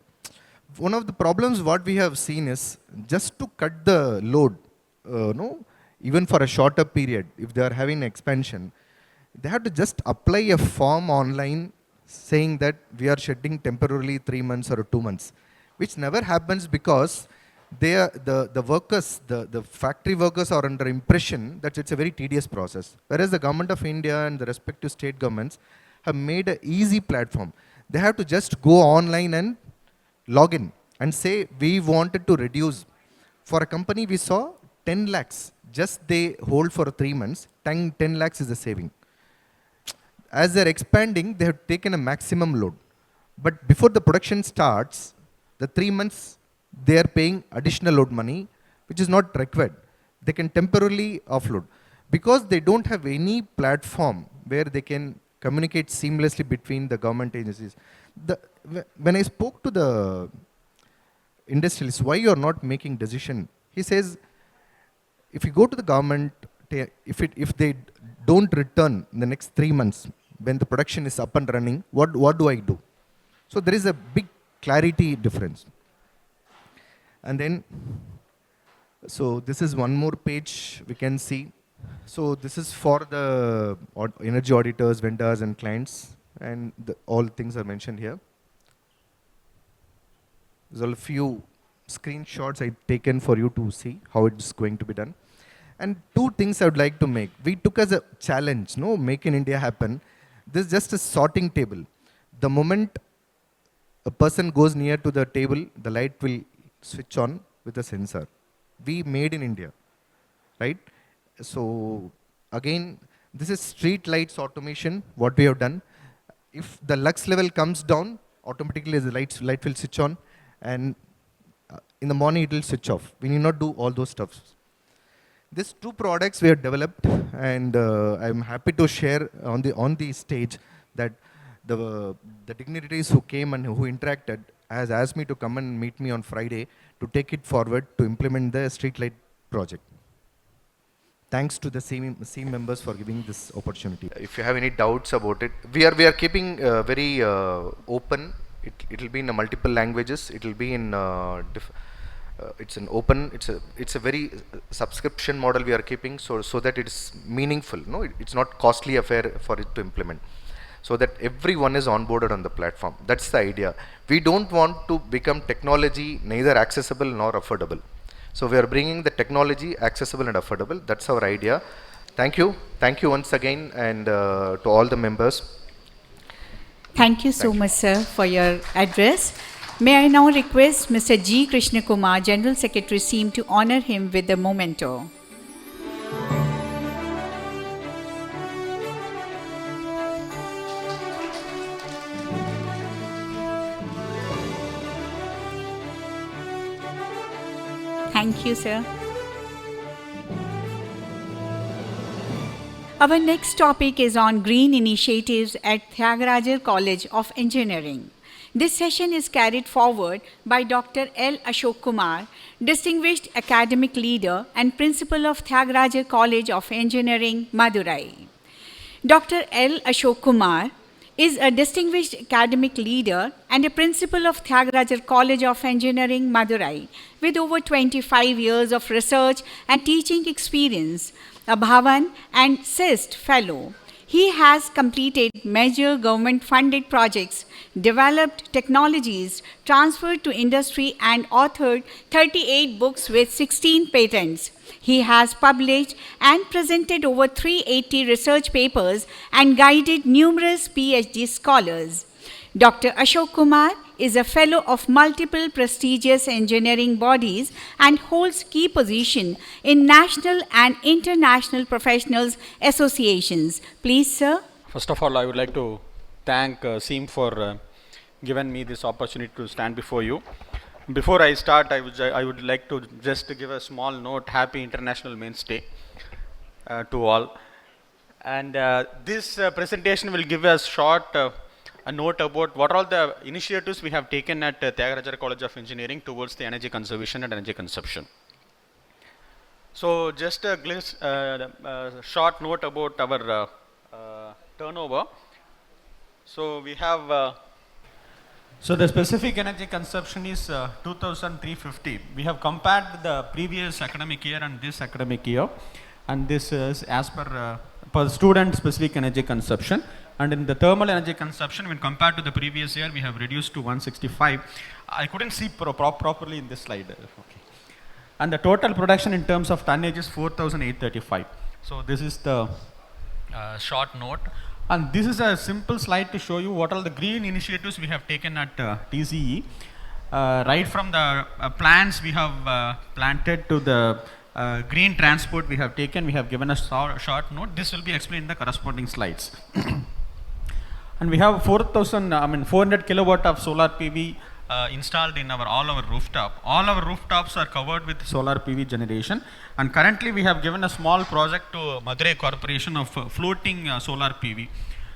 one of the problems what we have seen is just to cut the load, even for a shorter period, if they are having expansion, they have to just apply a form online saying that we are shedding temporarily 3 months or 2 months, which never happens because the workers, the factory workers are under impression that it's a very tedious process. Whereas the government of India and the respective state governments have made an easy platform. They have to just go online and log in and say, we wanted to reduce For a company, we saw 10 lakhs. Just they hold for 3 months, 10 lakhs is the saving. As they're expanding, they have taken a maximum load. But before the production starts, the 3 months, they are paying additional load money, which is not required. They can temporarily offload. Because they don't have any platform where they can communicate seamlessly between the government agencies. When I spoke to the industrialists, why you are not making decision? He says, if you go to the government, if they don't return in the next 3 months, when the production is up and running, what do I do? So there is a big clarity difference. And then, so this is one more page we can see. So this is for the energy auditors, vendors and clients, and all things are mentioned here. There's a few screenshots I've taken for you to see how it's going to be done. And 2 things I would like to make. We took as a challenge, no, Make in India happen. This is just a sorting table. The moment a person goes near to the table, the light will switch on with a sensor. We made in India, right? So again, this is street lights automation, what we have done. If the lux level comes down, automatically the light will switch on, and in the morning it will switch off. We need not do all those stuff. These 2 products we have developed, and I'm happy to share on the stage that the dignitaries who came and who interacted has asked me to come and meet me on Friday to take it forward to implement the streetlight project. Thanks to the same members for giving this opportunity. If you have any doubts about it, we are keeping very open. It will be in multiple languages. It will be in it's an open. It's a very subscription model we are keeping, so that it's meaningful. No, it's not costly affair for it to implement, so that everyone is onboarded on the platform. That's the idea. We don't want to become technology neither accessible nor affordable. So we are bringing the technology accessible and affordable. That's our idea. Thank you. Thank you once again, and to all the members. Thank you so much, sir, for your address. May I now request Mr. G. Krishna Kumar, General Secretary, SEAM, to honor him with the memento. Thank you, sir. Our next topic is on green initiatives at Tyagarajar College of Engineering. This session is carried forward by Dr. L. Ashok Kumar, Distinguished Academic Leader and Principal of Tyagarajar College of Engineering, Madurai. Dr. L. Ashok Kumar is a distinguished academic leader and a principal of Tyagarajar College of Engineering, Madurai, with over 25 years of research and teaching experience, a Bhavan and CIST Fellow. He has completed major government-funded projects, developed technologies, transferred to industry, and authored 38 books with 16 patents. He has published and presented over 380 research papers and guided numerous PhD scholars. Dr. Ashok Kumar is a fellow of multiple prestigious engineering bodies and holds key position in national and international professionals associations. Please, sir. First of all, I would like to thank SEAM for giving me this opportunity to stand before you. Before I start, I would like to just give a small note. Happy International Men's Day to all. And this presentation will give us short a note about what all the initiatives we have taken at Tyagarajar College of Engineering towards the energy conservation and energy consumption. So just a short note about our turnover. So we have so the specific energy consumption is 2,350. We have compared the previous academic year and this academic year, and this is as per student specific energy consumption. And in the thermal energy consumption, when compared to the previous year, we have reduced to 165. I couldn't see properly in this slide. Okay. And the total production in terms of tonnage is 4,835. So this is the short note. And this is a simple slide to show you what are the green initiatives we have taken at TCE. right from the plants we have planted to the green transport we have taken, we have given a short note. This will be explained in the corresponding slides. And we have 400 kilowatt of solar PV installed in all our rooftop. All our rooftops are covered with solar PV generation, and currently we have given a small project to Madurai Corporation of floating solar PV.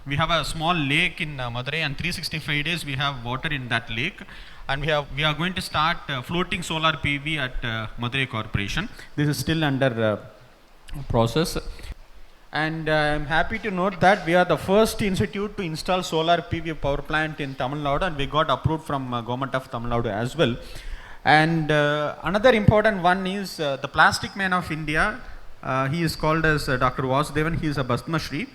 We have a small lake in Madurai, and 365 days we have water in that lake, and we are going to start floating solar PV at Madurai Corporation. This is still under process. And I am happy to note that we are the first institute to install solar PV power plant in Tamil Nadu, and we got approved from government of Tamil Nadu as well. And another important one is the Plastic Man of India. He is called as Dr. Vasudevan. He is a Basma Shri.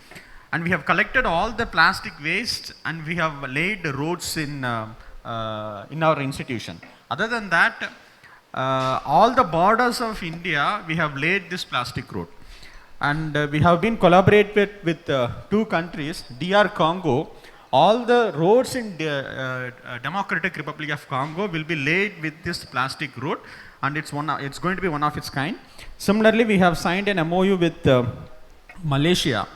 And we have collected all the plastic waste, and we have laid roads in our institution. Other than that, all the borders of India, we have laid this plastic road. And we have been collaborated with two countries, DR Congo. All the roads in the Democratic Republic of Congo will be laid with this plastic road, and it's going to be one of its kind. Similarly, we have signed an MOU with Malaysia.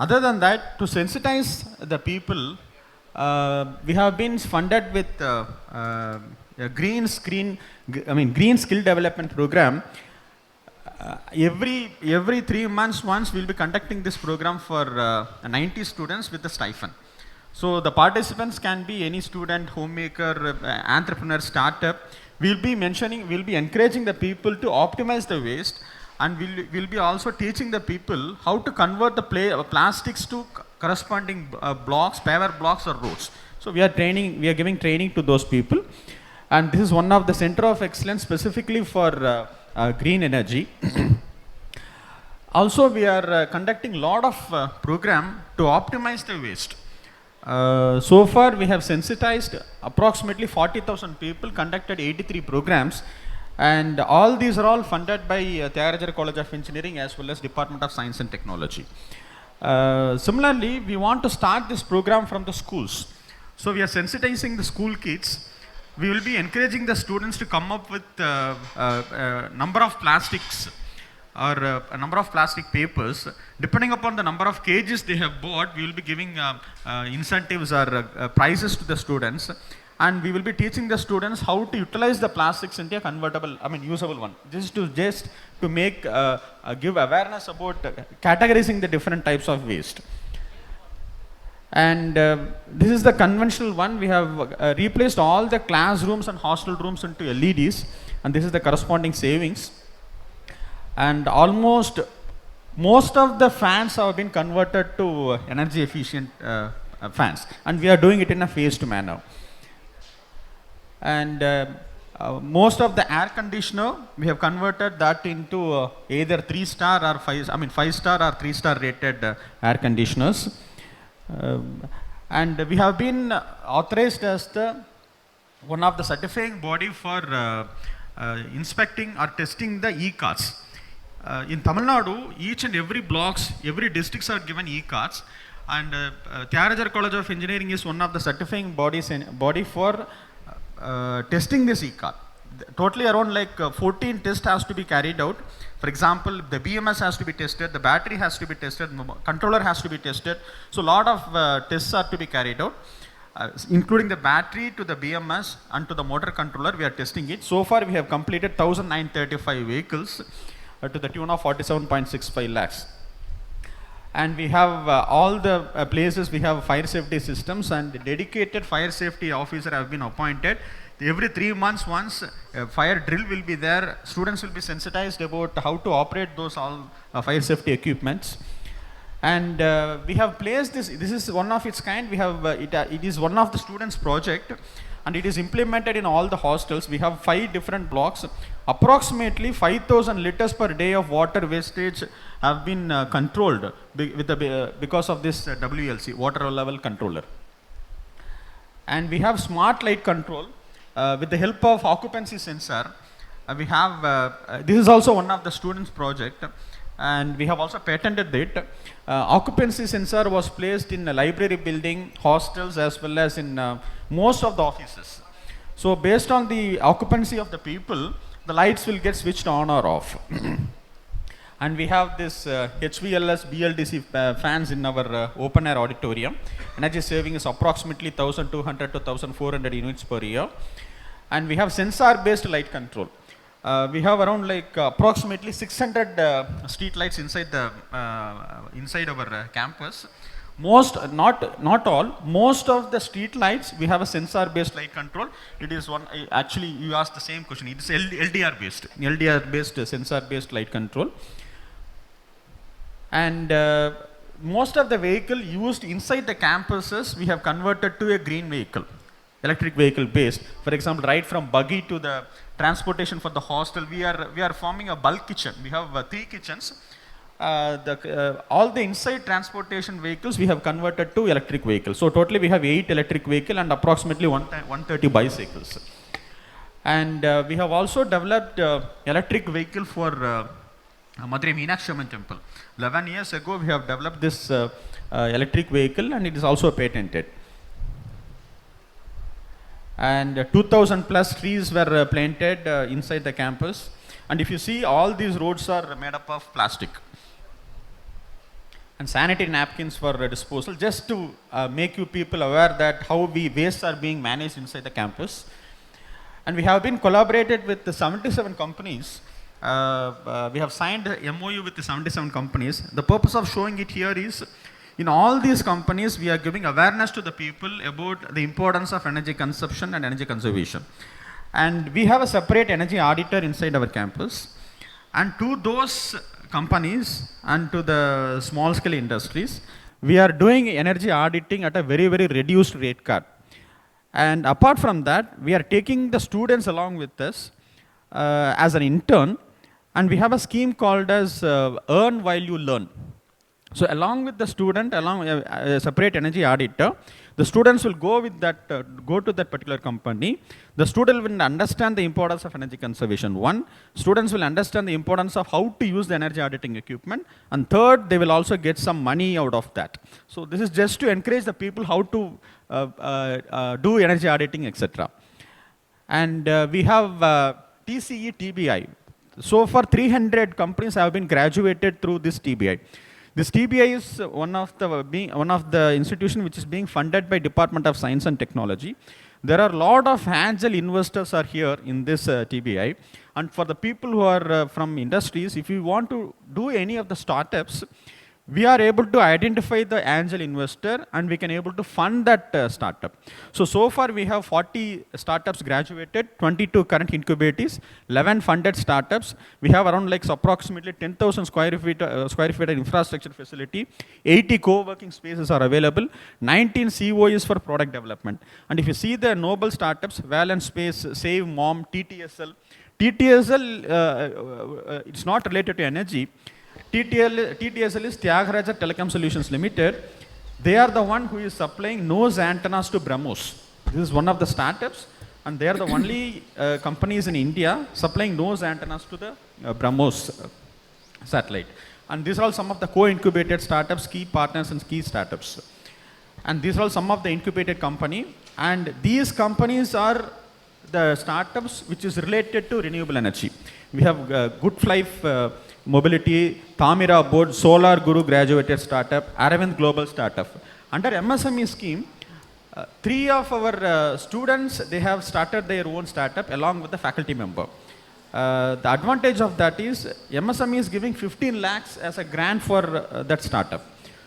Other than that, to sensitize the people, we have been funded with a green skill development program. Every 3 months once we will be conducting this program for 90 students with a stipend. So the participants can be any student, homemaker, entrepreneur, startup. We will be encouraging the people to optimize the waste, and we'll be also teaching the people how to convert the plastics to corresponding blocks, paver blocks or roads. So we are giving training to those people, and this is one of the center of excellence specifically for green energy. Also, we are conducting a lot of program to optimize the waste. So far, we have sensitized approximately 40,000 people, conducted 83 programs, and all these are all funded by Tyagarajar College of Engineering as well as Department of Science and Technology. Similarly, we want to start this program from the schools. So we are sensitizing the school kids. We will be encouraging the students to come up with a number of plastics or a number of plastic papers. Depending upon the number of kgs they have bought, we will be giving incentives or prizes to the students, and we will be teaching the students how to utilize the plastics into a usable one. Just to make give awareness about categorizing the different types of waste. And this is the conventional one. We have replaced all the classrooms and hostel rooms into LEDs, and this is the corresponding savings. And most of the fans have been converted to energy efficient fans, and we are doing it in a phased manner. And most of the air conditioner, we have converted that into either 3-star or 5-star or 3-star rated air conditioners. And we have been authorized as one of the certifying body for inspecting or testing the e-cards. In Tamil Nadu, each and every blocks, every districts are given e-cards, and Tyagarajar College of Engineering is one of the certifying body for testing this e-card. Totally around 14 tests has to be carried out. For example, the BMS has to be tested, the battery has to be tested, controller has to be tested. So a lot of tests are to be carried out, including the battery to the BMS and to the motor controller. We are testing it. So far we have completed 1,935 vehicles to the tune of 47.65 lakhs. And we have all the places, we have fire safety systems, and dedicated fire safety officer have been appointed. Every 3 months once, a fire drill will be there. Students will be sensitized about how to operate those all fire safety equipments. And we have placed this is one of its kind. We have it is one of the students' project, and it is implemented in all the hostels. We have 5 different blocks. Approximately 5,000 liters per day of water wastage have been controlled because of this WLC, water level controller. And we have smart light control with the help of occupancy sensor. We have this is also one of the students' project, and we have also patented it. Occupancy sensor was placed in a library building, hostels, as well as in most of the offices. So based on the occupancy of the people, the lights will get switched on or off. And we have this HVLS BLDC fans in our open air auditorium. Energy saving is approximately 1200 to 1400 units per year. And we have sensor based light control. We have around like approximately 600 street lights inside the inside our campus. Not all, most of the street lights we have a sensor based light control. It is one, actually you asked the same question, it is LDR based sensor based light control. And most of the vehicle used inside the campuses we have converted to a green vehicle, electric vehicle based. For example, right from buggy to the transportation for the hostel, we are forming a bulk kitchen. We have 3 kitchens. All the inside transportation vehicles we have converted to electric vehicles. So totally we have 8 electric vehicles and approximately 130 bicycles. And we have also developed electric vehicle for Madurai Meenakshi Amman temple. 11 years ago we have developed this electric vehicle, and it is also patented. And 2000 plus trees were planted inside the campus. And if you see, all these roads are made up of plastic. And sanitary napkins for disposal, just to make you people aware that how waste are being managed inside the campus. And we have been collaborated with the 77 companies. We have signed a MOU with the 77 companies. The purpose of showing it here is, in all these companies, we are giving awareness to the people about the importance of energy consumption and energy conservation. And we have a separate energy auditor inside our campus. And to those companies and to the small scale industries, we are doing energy auditing at a very, very reduced rate card. And apart from that, we are taking the students along with us as an intern, and we have a scheme called as Earn While You Learn. So along with the student, along with a separate energy auditor, the students will go with that, go to that particular company. The student will understand the importance of energy conservation. One, students will understand the importance of how to use the energy auditing equipment. And third, they will also get some money out of that. So this is just to encourage the people how to do energy auditing, etc. And we have TCE TBI. So far 300 companies have been graduated through this TBI. This TBI is one of the institutions which is being funded by Department of Science and Technology. There are a lot of angel investors are here in this TBI. And for the people who are from industries, if you want to do any of the startups, we are able to identify the angel investor and we can able to fund that startup. So far we have 40 startups graduated, 22 current incubators, 11 funded startups. We have around like approximately 10,000 square feet infrastructure facility, 80 co-working spaces are available, 19 COEs for product development. And if you see the noble startups, Val and Space, Save Mom, TTSL, it's not related to energy. TTSL is Tyagaraja Telecom Solutions Limited. They are the one who is supplying nose antennas to BrahMos. This is one of the startups, and they are the only companies in India supplying nose antennas to the BrahMos satellite. And these are all some of the co-incubated startups, key partners and key startups. And these are all some of the incubated company. And these companies are the startups which is related to renewable energy. We have Good Life Mobility, Tamira Board, Solar Guru graduated startup, Aravind Global startup. Under MSME scheme, 3 of our students, they have started their own startup along with the faculty member. The advantage of that is MSME is giving 15 lakhs as a grant for that startup.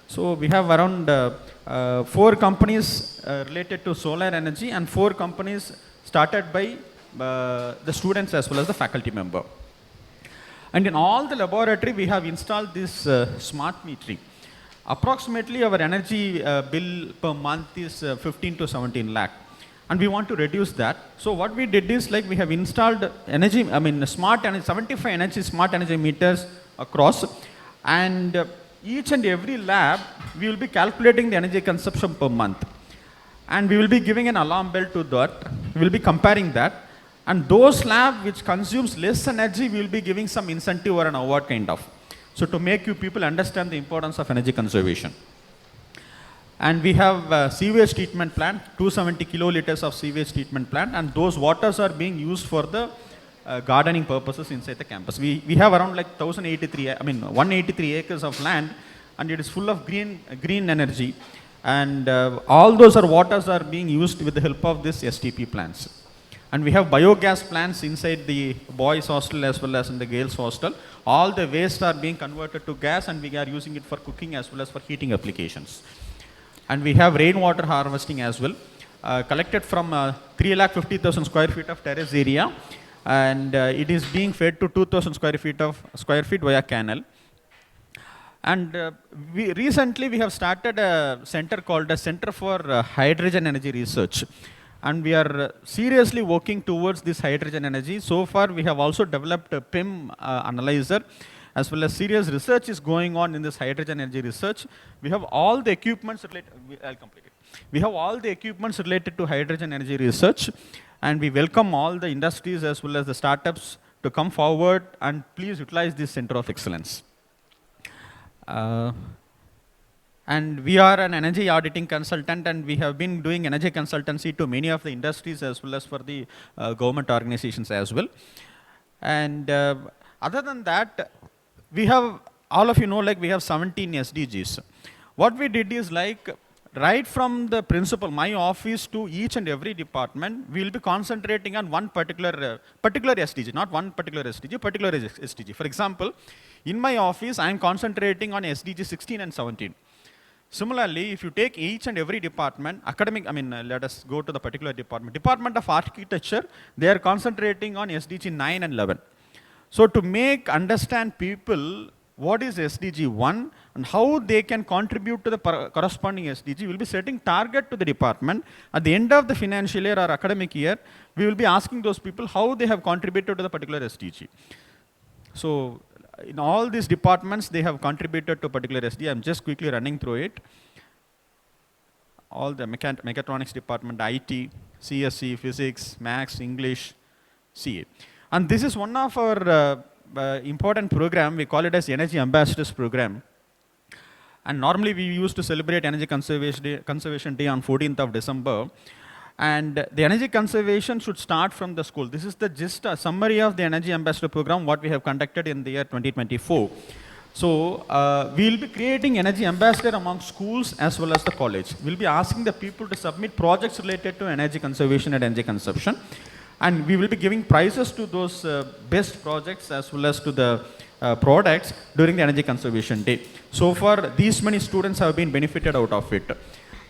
So we have around 4 companies related to solar energy and 4 companies started by the students as well as the faculty member. And in all the laboratory, we have installed this smart metering. Approximately our energy bill per month is 15 to 17 lakh. And we want to reduce that. So what we did is like we have installed smart energy, 75 smart energy meters across. And each and every lab, we will be calculating the energy consumption per month. And we will be giving an alarm bell to that. We will be comparing that. And those labs which consumes less energy, we will be giving some incentive or an award kind of. So to make you people understand the importance of energy conservation. And we have sewage treatment plant, 270 kiloliters of sewage treatment plant, and those waters are being used for the gardening purposes inside the campus. We have around like 183 acres of land, and it is full of green energy. And all those waters are being used with the help of this STP plants. And we have biogas plants inside the boys hostel as well as in the girls hostel. All the waste are being converted to gas, and we are using it for cooking as well as for heating applications. And we have rainwater harvesting as well, collected from 350,000 square feet of terrace area, and it is being fed to 2,000 square feet via canal. And recently we have started a center called a Center for Hydrogen Energy Research, and we are seriously working towards this hydrogen energy. So far we have also developed a PIM analyzer, as well as serious research is going on in this hydrogen energy research. We have all the equipments related, I'll complete it. We have all the equipments related to hydrogen energy research, and we welcome all the industries as well as the startups to come forward and please utilize this center of excellence. And we are an energy auditing consultant, and we have been doing energy consultancy to many of the industries as well as for the government organizations as well. And other than that, we have, all of you know, like we have 17 SDGs. What we did is like, right from the principal, my office, to each and every department, we will be concentrating on one particular SDG, not one particular SDG, particular SDG. For example, in my office, I am concentrating on SDG 16 and 17. Similarly, if you take each and every department, let us go to the particular department. Department of Architecture, they are concentrating on SDG 9 and 11. So to understand people what is SDG 1 and how they can contribute to the corresponding SDG, we will be setting target to the department. At the end of the financial year or academic year, we will be asking those people how they have contributed to the particular SDG. So in all these departments, they have contributed to a particular SDG. I'm just quickly running through it. All the mechatronics department, IT, CSE, physics, maths, English, CA. And this is one of our important program. We call it as Energy Ambassadors Program. And normally we used to celebrate Energy Conservation Day on 14th of December. And the energy conservation should start from the school. This is just a summary of the Energy Ambassador Program, what we have conducted in the year 2024. So we will be creating Energy Ambassador among schools as well as the college. We will be asking the people to submit projects related to energy conservation and energy consumption. And we will be giving prizes to those best projects as well as to the products during the Energy Conservation Day. So far, these many students have been benefited out of it.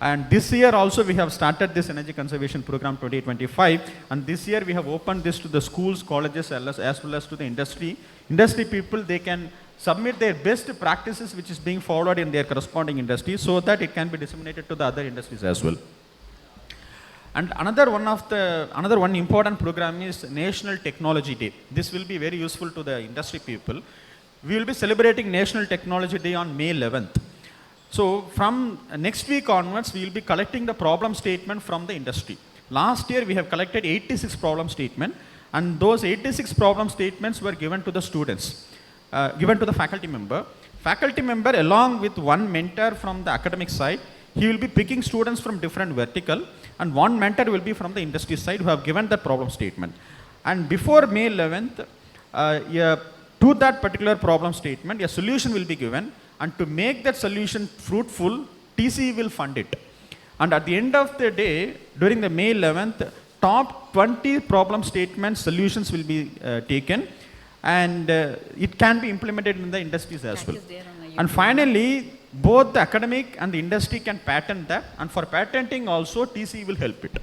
And this year also we have started this Energy Conservation Program 2025. And this year we have opened this to the schools, colleges, as well as to the industry. Industry people, they can submit their best practices which is being followed in their corresponding industry, so that it can be disseminated to the other industries as well. And another one important program is National Technology Day. This will be very useful to the industry people. We will be celebrating National Technology Day on May 11th. So from next week onwards, we will be collecting the problem statement from the industry. Last year, we have collected 86 problem statements, and those 86 problem statements were given to the students, given to the faculty member. Faculty member, along with one mentor from the academic side, he will be picking students from different vertical, and one mentor will be from the industry side who have given the problem statement. And before May 11th, to that particular problem statement, a solution will be given, and to make that solution fruitful, TCE will fund it. And at the end of the day, during the May 11th, top 20 problem statement solutions will be taken, and it can be implemented in the industries as well. And finally, both the academic and the industry can patent that, and for patenting also TCE will help it.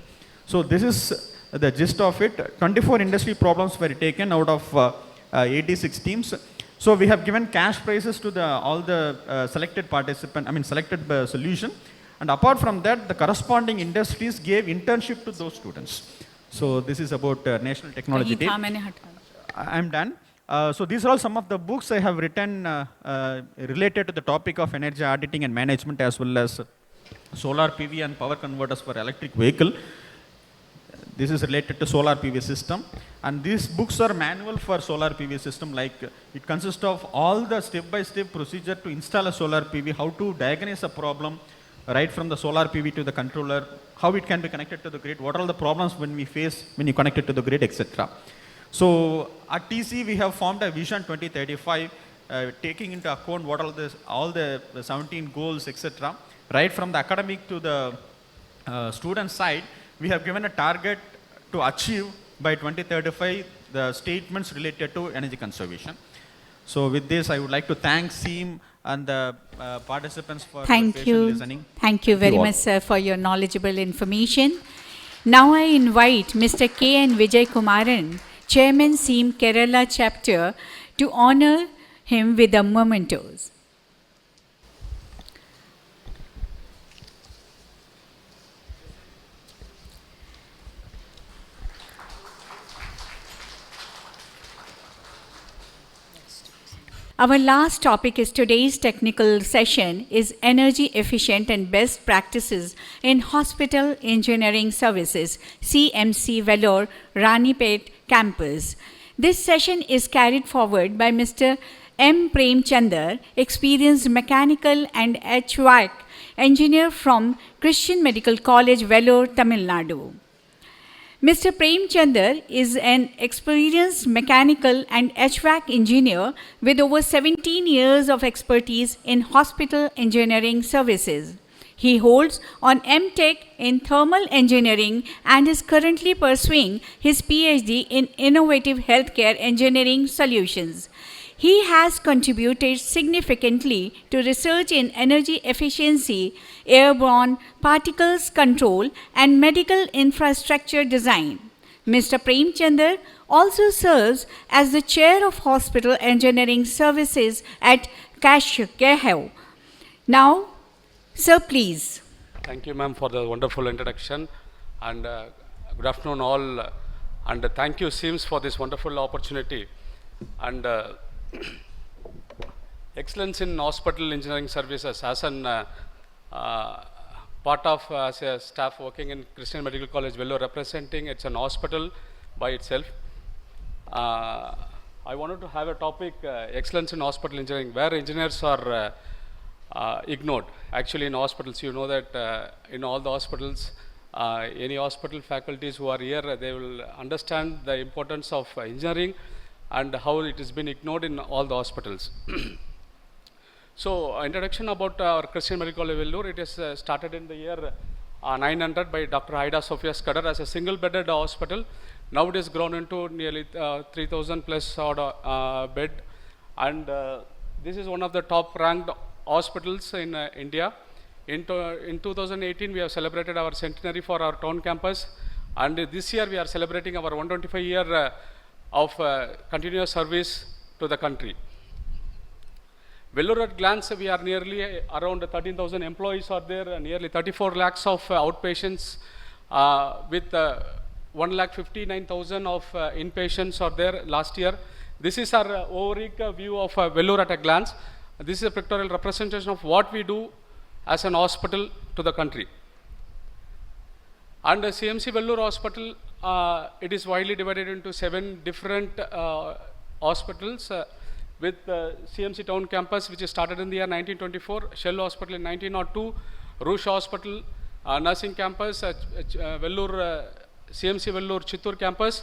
So this is the gist of it. 24 industry problems were taken out of 86 teams. So we have given cash prizes to all the selected solution. And apart from that, the corresponding industries gave internship to those students. So this is about National Technology Day. I'm done. So these are all some of the books I have written related to the topic of energy auditing and management, as well as solar PV and power converters for electric vehicle. This is related to solar PV system. And these books are manual for solar PV system. Like it consists of all the step-by-step procedure to install a solar PV, how to diagnose a problem, right from the solar PV to the controller, how it can be connected to the grid, what are all the problems when we face when you connect it to the grid, etc. So at TC we have formed a Vision 2035, taking into account what are all the 17 goals, etc. Right from the academic to the student side, we have given a target to achieve by 2035 the statements related to energy conservation. So with this, I would like to thank SEAM and the participants for Thank patient you. listening. Thank you very all. much, sir, for your knowledgeable information. Now I invite Mr. K. N. Vijay Kumaran, Chairman SEAM Kerala Chapter, to honor him with the mementos. Our last topic is today's technical session is energy efficient and best practices in hospital engineering services, CMC Vellore, Ranipet campus. This session is carried forward by Mr. M. Prem Chandar, experienced mechanical and HVAC engineer from Christian Medical College, Vellore, Tamil Nadu. Mr. Prem Chandar is an experienced mechanical and HVAC engineer with over 17 years of expertise in hospital engineering services. He holds an M.Tech in thermal engineering and is currently pursuing his PhD in innovative healthcare engineering solutions. He has contributed significantly to research in energy efficiency, airborne particles control, and medical infrastructure design. Mr. Prem Chandar also serves as the chair of Hospital Engineering Services at Kashgaon. Now, sir, please. Thank you, ma'am, for the wonderful introduction. And good afternoon, all. And thank you, SEAMS, for this wonderful opportunity. And excellence in hospital engineering services as an part of as a staff working in Christian Medical College, Vellore, representing it's an hospital by itself. I wanted to have a topic, excellence in hospital engineering, where engineers are ignored. Actually, in hospitals, you know that in all the hospitals, any hospital faculties who are here, they will understand the importance of engineering and how it has been ignored in all the hospitals. So, introduction about our Christian Medical College, Vellore. It is started in the year 900 by Dr. Haida Sophia Scudder as a single-bedded hospital. Now it is grown into nearly 3,000 plus bed, and this is one of the top-ranked hospitals in India. In 2018, we have celebrated our centenary for our town campus, and this year we are celebrating our 125-year of continuous service to the country. Vellore at glance, we are nearly around 13,000 employees are there, nearly 34 lakhs of outpatients with 1,59,000 of inpatients are there last year. This is our overall view of Vellore at a glance. This is a pictorial representation of what we do as an hospital to the country. And CMC Vellore Hospital, it is widely divided into 7 different hospitals with CMC Town Campus, which is started in the year 1924, Shell Hospital in 1902, Rouge Hospital, Nursing Campus, Vellore, CMC Vellore Chittoor Campus,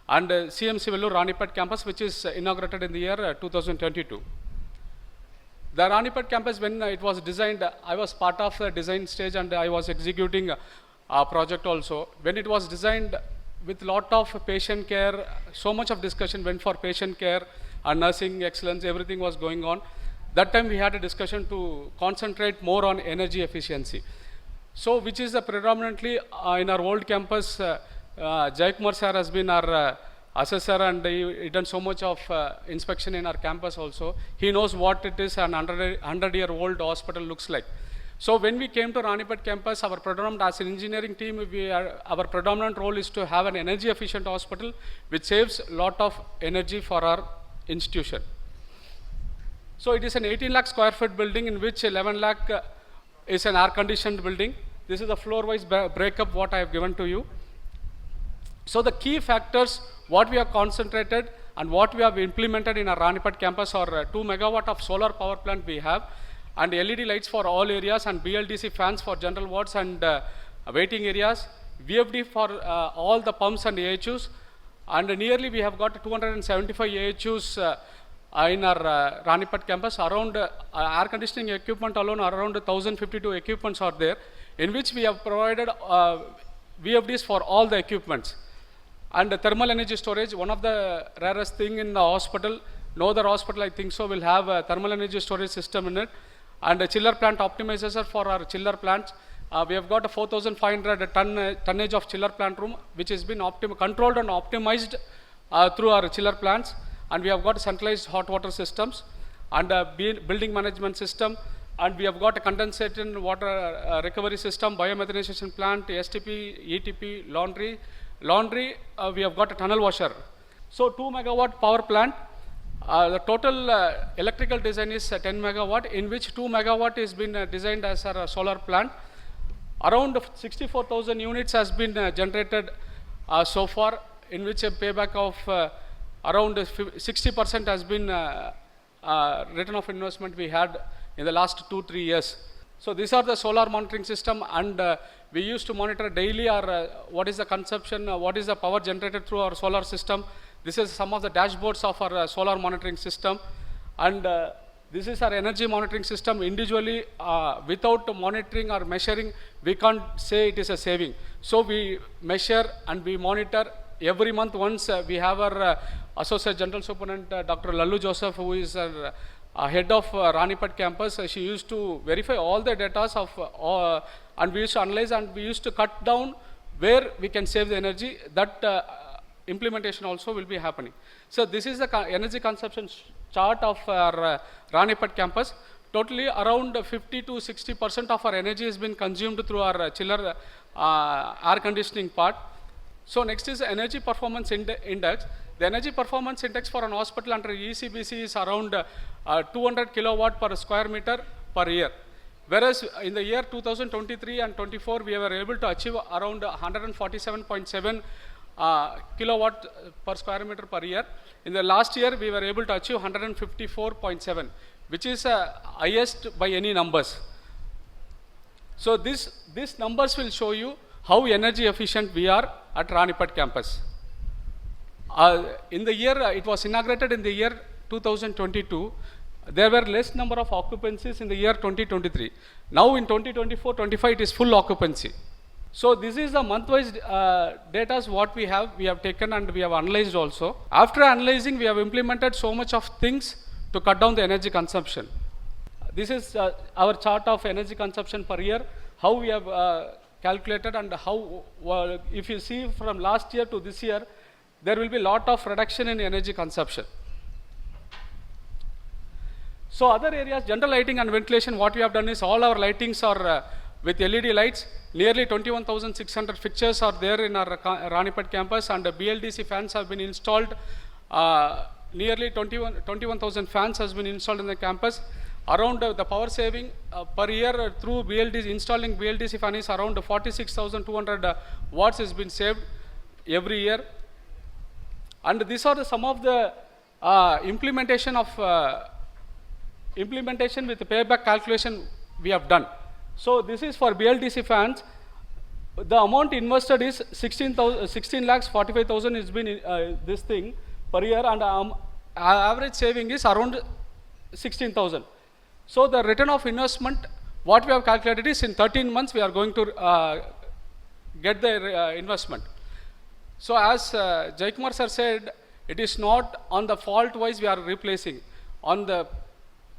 and CMC Vellore Ranipet Campus, which is inaugurated in the year 2022. The Ranipet Campus, when it was designed, I was part of the design stage and I was executing a project also. When it was designed with lot of patient care, so much of discussion went for patient care and nursing excellence, everything was going on. That time we had a discussion to concentrate more on energy efficiency. So, which is predominantly in our old campus, Jaikumar sir has been our assessor, and he done so much of inspection in our campus also. He knows what it is an 100-year-old hospital looks like. So when we came to Ranipet campus, our predominant, as an engineering team, our predominant role is to have an energy efficient hospital which saves lot of energy for our institution. So it is an 18 lakh square foot building in which 11 lakh is an air conditioned building. This is the floor wise breakup what I have given to you. So the key factors what we have concentrated and what we have implemented in our Ranipet campus are 2 megawatt of solar power plant we have, and LED lights for all areas, and BLDC fans for general wards and waiting areas, VFD for all the pumps and AHUs, and nearly we have got 275 AHUs in our Ranipat campus. Around air conditioning equipment alone, around 1,052 equipments are there, in which we have provided VFDs for all the equipments. And thermal energy storage, one of the rarest thing in the hospital. No other hospital, I think so, will have a thermal energy storage system in it. And a chiller plant optimizer for our chiller plants. We have got a 4,500 tonnage of chiller plant room, which has been controlled and optimized through our chiller plants. And we have got centralized hot water systems and a building management system. And we have got a condensate water recovery system, biomethanization plant, STP, ETP, laundry. We have got a tunnel washer. So 2 megawatt power plant. The total electrical design is 10 megawatt, in which 2 megawatt has been designed as a solar plant. Around 64,000 units has been generated so far, in which a payback of around 60% has been return of investment we had in the last 2-3 years. So these are the solar monitoring system, and we used to monitor daily our what is the consumption, what is the power generated through our solar system. This is some of the dashboards of our solar monitoring system, and this is our energy monitoring system. Individually, without monitoring or measuring, we can't say it is a saving. So we measure and we monitor every month. Once we have our Associate General Superintendent Dr. Lallu Joseph, who is our head of Ranipat campus. She used to verify all the data of and we used to analyze, and we used to cut down where we can save the energy. That implementation also will be happening. So this is the energy consumption chart of our Ranipat campus. Totally around 50 to 60% of our energy has been consumed through our chiller air conditioning part. So next is energy performance index. The energy performance index for an hospital under ECBC is around 200 kilowatt per square meter per year. Whereas in the year 2023 and 24, we were able to achieve around 147.7 kilowatt per square meter per year. In the last year, we were able to achieve 154.7, which is highest by any numbers. So these numbers will show you how energy efficient we are at Ranipat campus. In the year, it was inaugurated in the year 2022. There were less number of occupancies in the year 2023. Now in 2024-25, it is full occupancy. So this is the month-wise data what we have taken and we have analyzed also. After analyzing, we have implemented so much of things to cut down the energy consumption. This is our chart of energy consumption per year, how we have calculated, and how, if you see from last year to this year, there will be a lot of reduction in energy consumption. So other areas, general lighting and ventilation, what we have done is all our lightings are with LED lights. Nearly 21,600 fixtures are there in our Ranipat campus, and BLDC fans have been installed. Nearly 21,000 fans has been installed in the campus. Around the power saving per year through installing BLDC fan is around 46,200 watts has been saved every year. And these are some of the implementation with the payback calculation we have done. So this is for BLDC fans. The amount invested is 16 lakhs 45,000 has been this thing per year, and average saving is around 16,000. So the return of investment, what we have calculated is in 13 months we are going to get the investment. So as Jaikumar sir said, it is not on the fault wise we are replacing. On the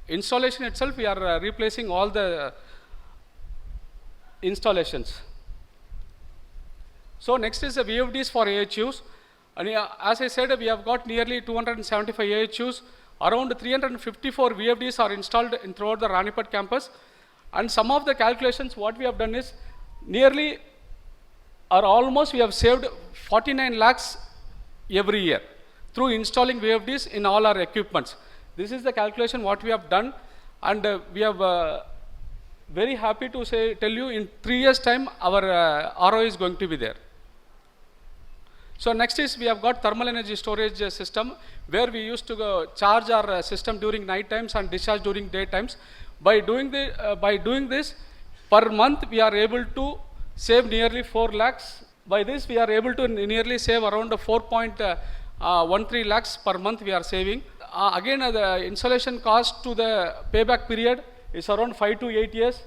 installation itself, we are replacing all the installations. So next is the VFDs for AHUs. And as I said, we have got nearly 275 AHUs. Around 354 VFDs are installed throughout the Ranipat campus. And some of the calculations, what we have done is nearly or almost we have saved 49 lakhs every year through installing VFDs in all our equipments. This is the calculation what we have done, and we have very happy to tell you in 3 years time our ROI is going to be there. So next is we have got thermal energy storage system, where we used to charge our system during night times and discharge during day times. By doing this, per month we are able to save nearly 4 lakhs. By this, we are able to nearly save around 4.13 lakhs per month we are saving. Again, the installation cost to the payback period is around 5 to 8 years.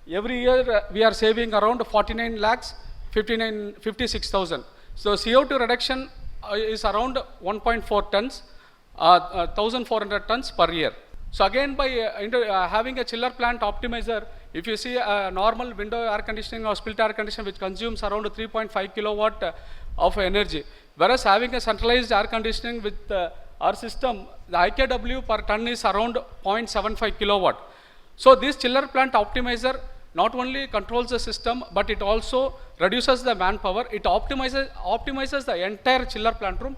Every year we are saving around 49 lakhs, 56,000. So CO2 reduction is around 1.4 tons, 1,400 tons per year. So again, by having a chiller plant optimizer, if you see a normal window air conditioning or split air conditioner which consumes around 3.5 kilowatt of energy, whereas having a centralized air conditioning with our system, the IKW per ton is around 0.75 kilowatt. So this chiller plant optimizer not only controls the system, but it also reduces the manpower. It optimizes the entire chiller plant room.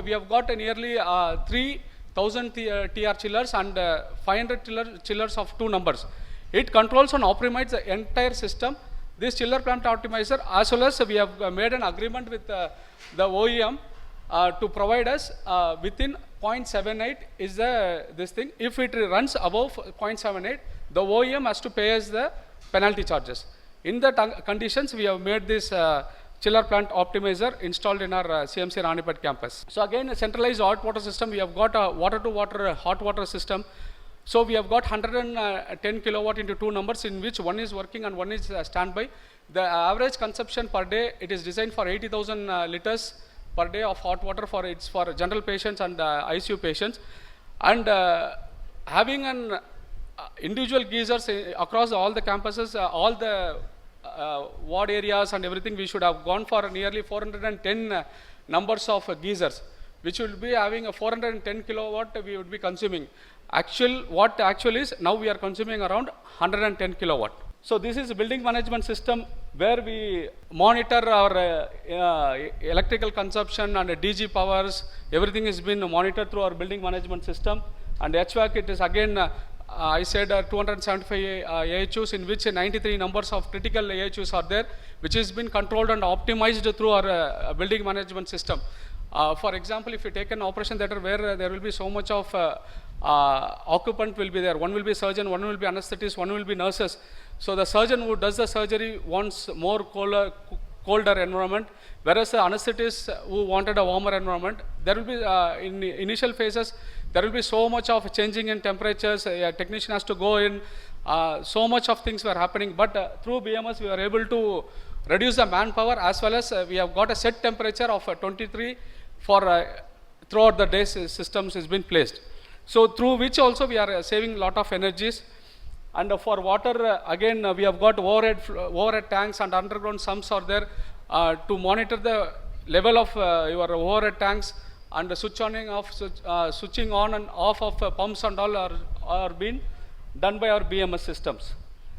We have got nearly 3,000 TR chillers and 500 chillers of 2 numbers. It controls and optimizes the entire system. This chiller plant optimizer, as well as we have made an agreement with the OEM to provide us within 0.78 is this thing. If it runs above 0.78, the OEM has to pay us the penalty charges. In the conditions, we have made this chiller plant optimizer installed in our CMC Ranipat campus. So again, a centralized hot water system. We have got a water-to-water hot water system. So we have got 110 kilowatt into 2 numbers, in which one is working and one is standby. The average consumption per day, it is designed for 80,000 liters per day of hot water for general patients and ICU patients. And having an individual geysers across all the campuses, all the ward areas and everything, we should have gone for nearly 410 numbers of geysers, which will be having a 410 kilowatt we would be consuming. What actual is, now we are consuming around 110 kilowatt. So this is a building management system where we monitor our electrical consumption and DG powers. Everything has been monitored through our building management system. And HVAC, it is again, I said 275 AHUs, in which 93 numbers of critical AHUs are there, which has been controlled and optimized through our building management system. For example, if you take an operation theater where there will be so much of occupant will be there. One will be surgeon, one will be anesthetist, one will be nurses. So the surgeon who does the surgery wants more colder environment, whereas the anesthetist who wanted a warmer environment. There will be, in initial phases, there will be so much of changing in temperatures, a technician has to go in, so much of things were happening, but through BMS we were able to reduce the manpower, as well as we have got a set temperature of 23 for throughout the day systems has been placed. So through which also we are saving a lot of energies. And for water, again, we have got overhead tanks and underground sumps are there to monitor the level of your overhead tanks, and the switching on and off of pumps and all are being done by our BMS systems.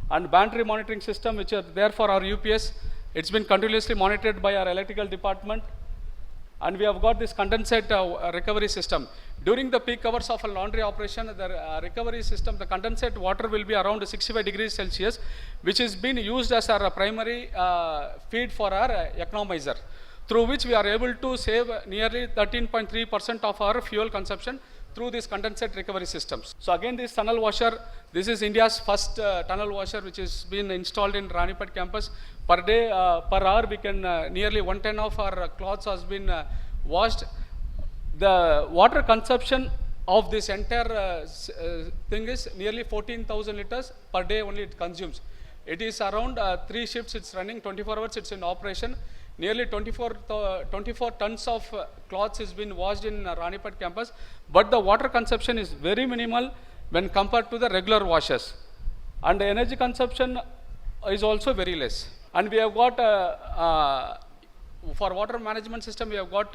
And battery monitoring system, which are there for our UPS, it's been continuously monitored by our electrical department. And we have got this condensate recovery system. During the peak hours of a laundry operation, the recovery system, the condensate water will be around 65 degrees Celsius, which is being used as our primary feed for our economizer, through which we are able to save nearly 13.3% of our fuel consumption through these condensate recovery systems. So again, this tunnel washer, this is India's first tunnel washer which is been installed in Ranipat campus. Per day, per hour, we can nearly 110 of our clothes has been washed. The water consumption of this entire thing is nearly 14,000 liters per day only it consumes. It is around 3 shifts it's running, 24 hours it's in operation. Nearly 24 tons of cloths has been washed in Ranipat campus, but the water consumption is very minimal when compared to the regular washers. And the energy consumption is also very less. And we have got, for water management system, we have got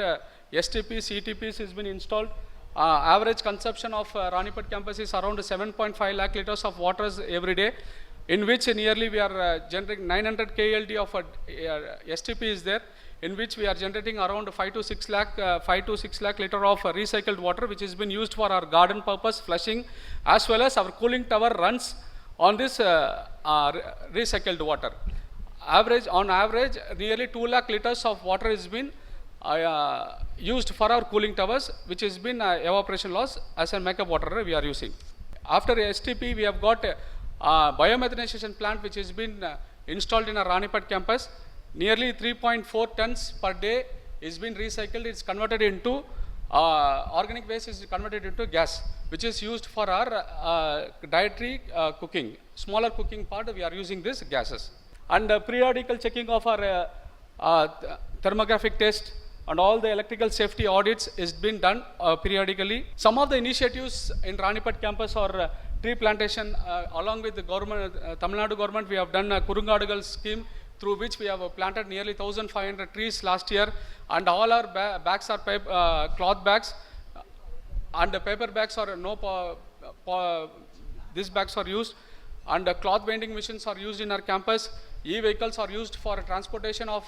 STPs, CTPs has been installed. Average consumption of Ranipat campus is around 7.5 lakh liters of water every day, in which nearly we are generating 900 KLD of STP is there, in which we are generating around 5 to 6 lakh liter of recycled water, which has been used for our garden purpose, flushing, as well as our cooling tower runs on this recycled water. On average, nearly 2 lakh liters of water has been used for our cooling towers, which has been evaporation loss as a makeup water we are using. after STP, we have got a biomethanization plant which has been installed in our Ranipat campus. Nearly 3.4 tons per day is been recycled. It's converted into organic waste is converted into gas, which is used for our dietary cooking. Smaller cooking part, we are using these gases. And periodical checking of our thermographic test and all the electrical safety audits is been done periodically. Some of the initiatives in Ranipat campus are tree plantation along with the government, Tamil Nadu government. We have done a Kurungadagal scheme through which we have planted nearly 1,500 trees last year, and all our bags are cloth bags, and the paper bags are these bags are used, and cloth vending machines are used in our campus. E-vehicles are used for transportation of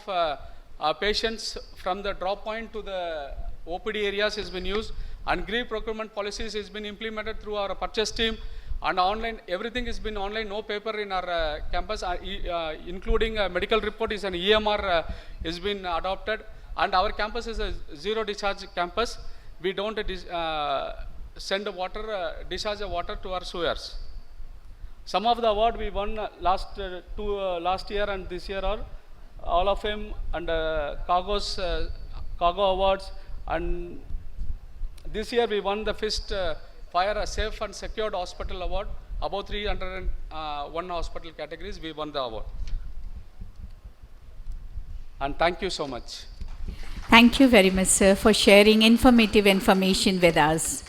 patients from the drop point to the OPD areas has been used, and green procurement policies has been implemented through our purchase team, and online, everything has been online, no paper in our campus, including a medical report is an EMR has been adopted, and our campus is a zero discharge campus. We don't send water, discharge the water to our sewers. Some of the award we won last year and this year are all of them, and cargo awards, and this year we won the first Fire a Safe and Secured Hospital Award. About 301 hospital categories, we won the award. And thank you so much. Thank you very much, sir, for sharing informative information with us.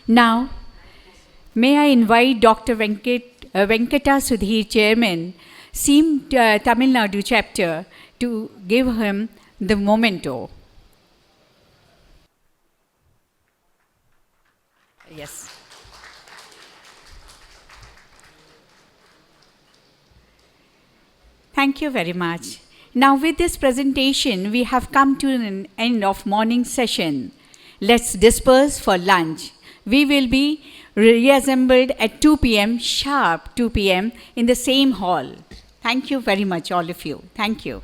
Now, may I invite Dr. Venkata Sudhir, Chairman, SEAM Tamil Nadu chapter, to give him the memento. Yes. Thank you very much. Now with this presentation, we have come to an end of morning session. Let's disperse for lunch. We will be reassembled at 2 p.m., sharp 2 p.m. in the same hall. Thank you very much, all of you. Thank you.